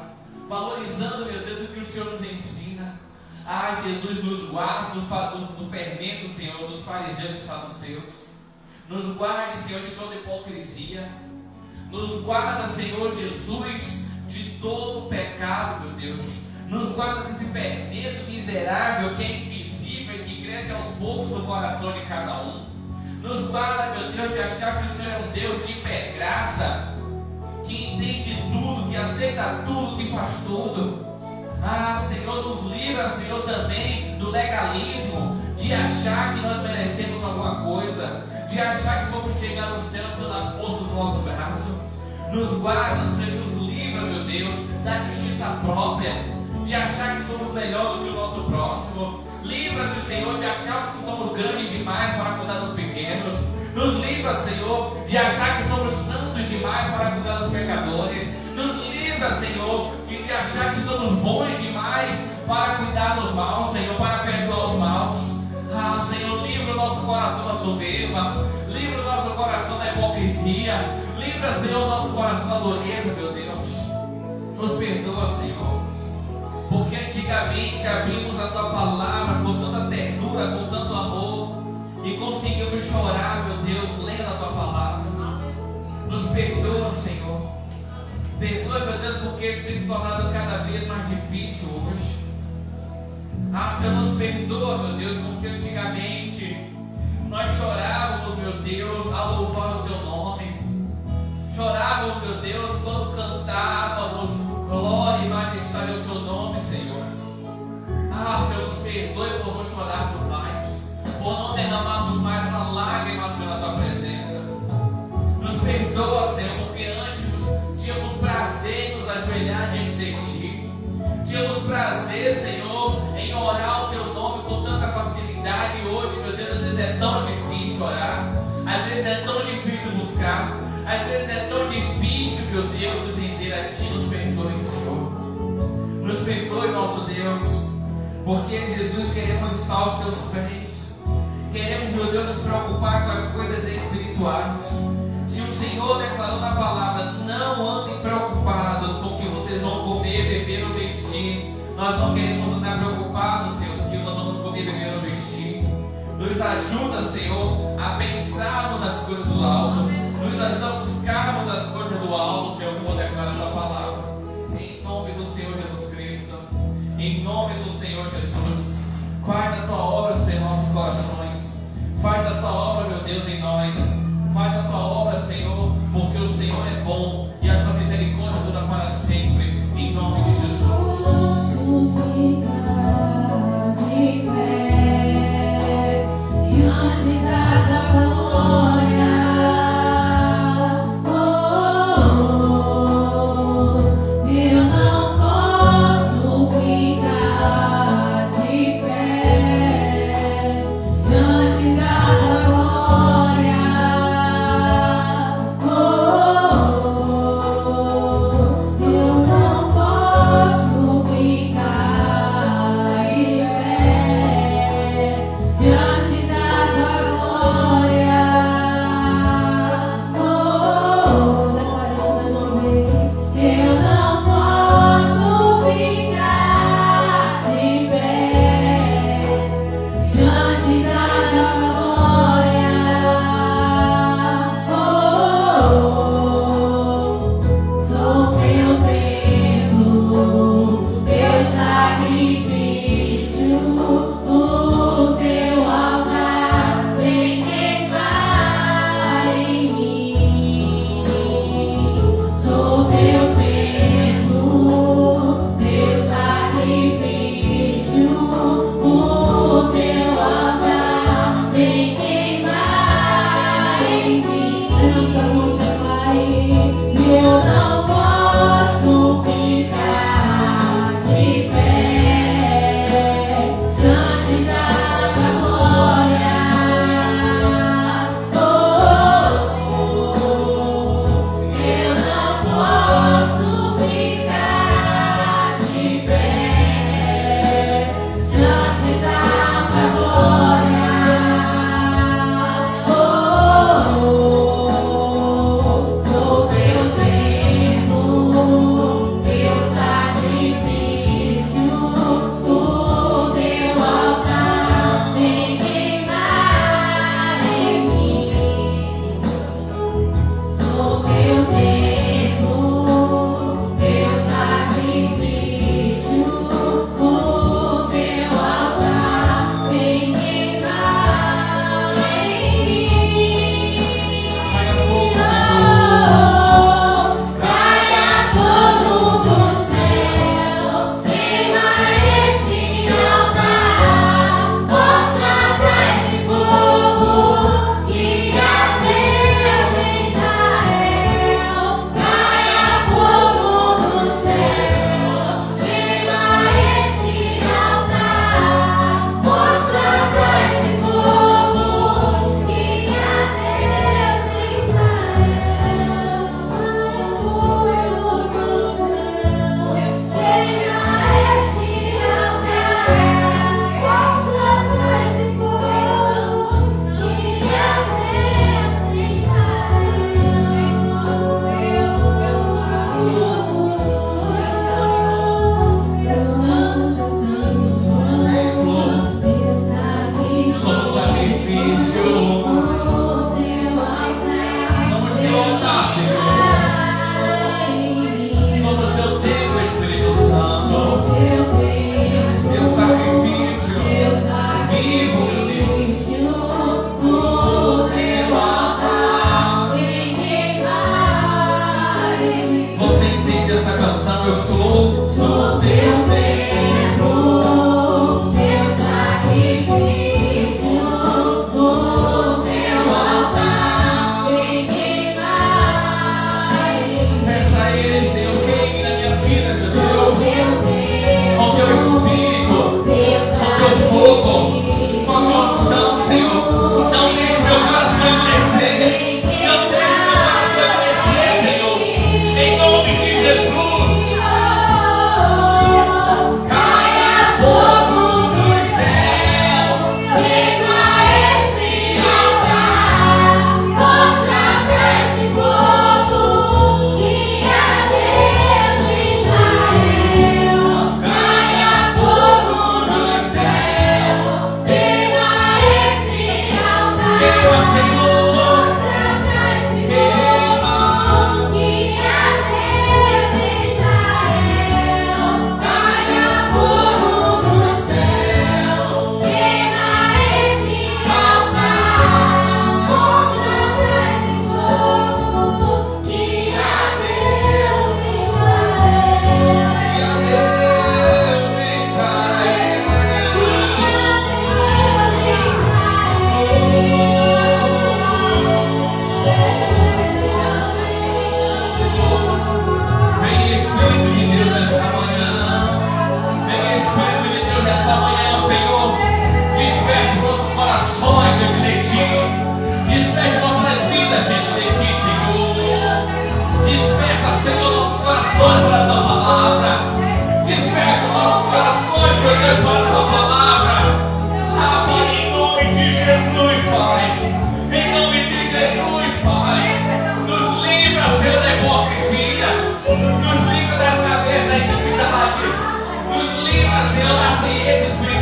valorizando, meu Deus, o que o Senhor nos ensina. Ah, Jesus, nos guarde do fermento, Senhor, dos fariseus e saduceus. Nos guarde, Senhor, de toda hipocrisia. Nos guarda, Senhor Jesus, de todo pecado, meu Deus. Nos guarda desse fermento miserável que é invisível e que cresce aos poucos no coração de cada um. Nos guarda, meu Deus, de achar que o Senhor é um Deus de hipergraça, que entende tudo, que aceita tudo, que faz tudo. Ah, Senhor, nos livra, Senhor, também do legalismo, de achar que nós merecemos alguma coisa, de achar que vamos chegar nos céus pela força do nosso braço. Nos guarda, Senhor, nos livra, meu Deus, da justiça própria, de achar que somos melhor do que o nosso próximo. Livra-nos, Senhor, de acharmos que somos grandes demais para cuidar dos pequenos. Nos livra, Senhor, de achar que somos santos demais para cuidar dos pecadores. Nos livra, Senhor, de achar que somos bons demais para cuidar dos maus, Senhor, para perdoar os maus. Ah, Senhor, livra o nosso coração da soberba. Livra o nosso coração da hipocrisia. Livra, Senhor, o nosso coração da dureza, meu Deus. Nos perdoa, Senhor, porque antigamente abrimos a Tua palavra com tanta ternura, com tanto amor, e conseguimos chorar, meu Deus, lendo a Tua palavra. Nos perdoa, Senhor. Perdoa, meu Deus, porque isso tem se tornado cada vez mais difícil hoje. Ah, Senhor, nos perdoa, meu Deus, porque antigamente nós chorávamos, meu Deus, ao louvar o Teu nome. Chorávamos, meu Deus, quando cantávamos glória e majestade ao Teu nome, Senhor. Ah, Senhor, nos perdoe por não chorarmos mais, por não derramarmos mais uma lágrima, Senhor, na Tua presença. Nos perdoa, Senhor, porque antes tínhamos prazer em nos ajoelhar diante de Ti. Tínhamos prazer, Senhor, em orar o Teu nome com tanta facilidade. E hoje, meu Deus, às vezes é tão difícil orar, às vezes é tão difícil buscar, às vezes é tão difícil, meu Deus, nos render a Ti. Nos perdoe, Senhor. Nos perdoe, nosso Deus, porque, Jesus, queremos estar aos Teus pés. Queremos, meu Deus, nos preocupar com as coisas espirituais. Se o Senhor declarou na palavra, não andem preocupados com o que vocês vão comer, beber ou vestir, nós não queremos andar preocupados, Senhor, com o que nós vamos comer, beber ou vestir. Nos ajuda, Senhor, a pensarmos nas coisas do alto. Nos ajuda a buscarmos as coisas do alto, Senhor, como declara a Tua palavra. Em nome do Senhor Jesus Cristo. Em nome do Senhor Jesus. Faz a Tua obra, Senhor, em nossos corações. Faz a Tua obra, meu Deus, em nós. Faz a Tua obra, Senhor, porque o Senhor é bom e a Sua misericórdia dura para sempre. Em nome de Jesus. Posso ficar de pé diante da Tua glória. Eu não posso ficar de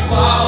igual.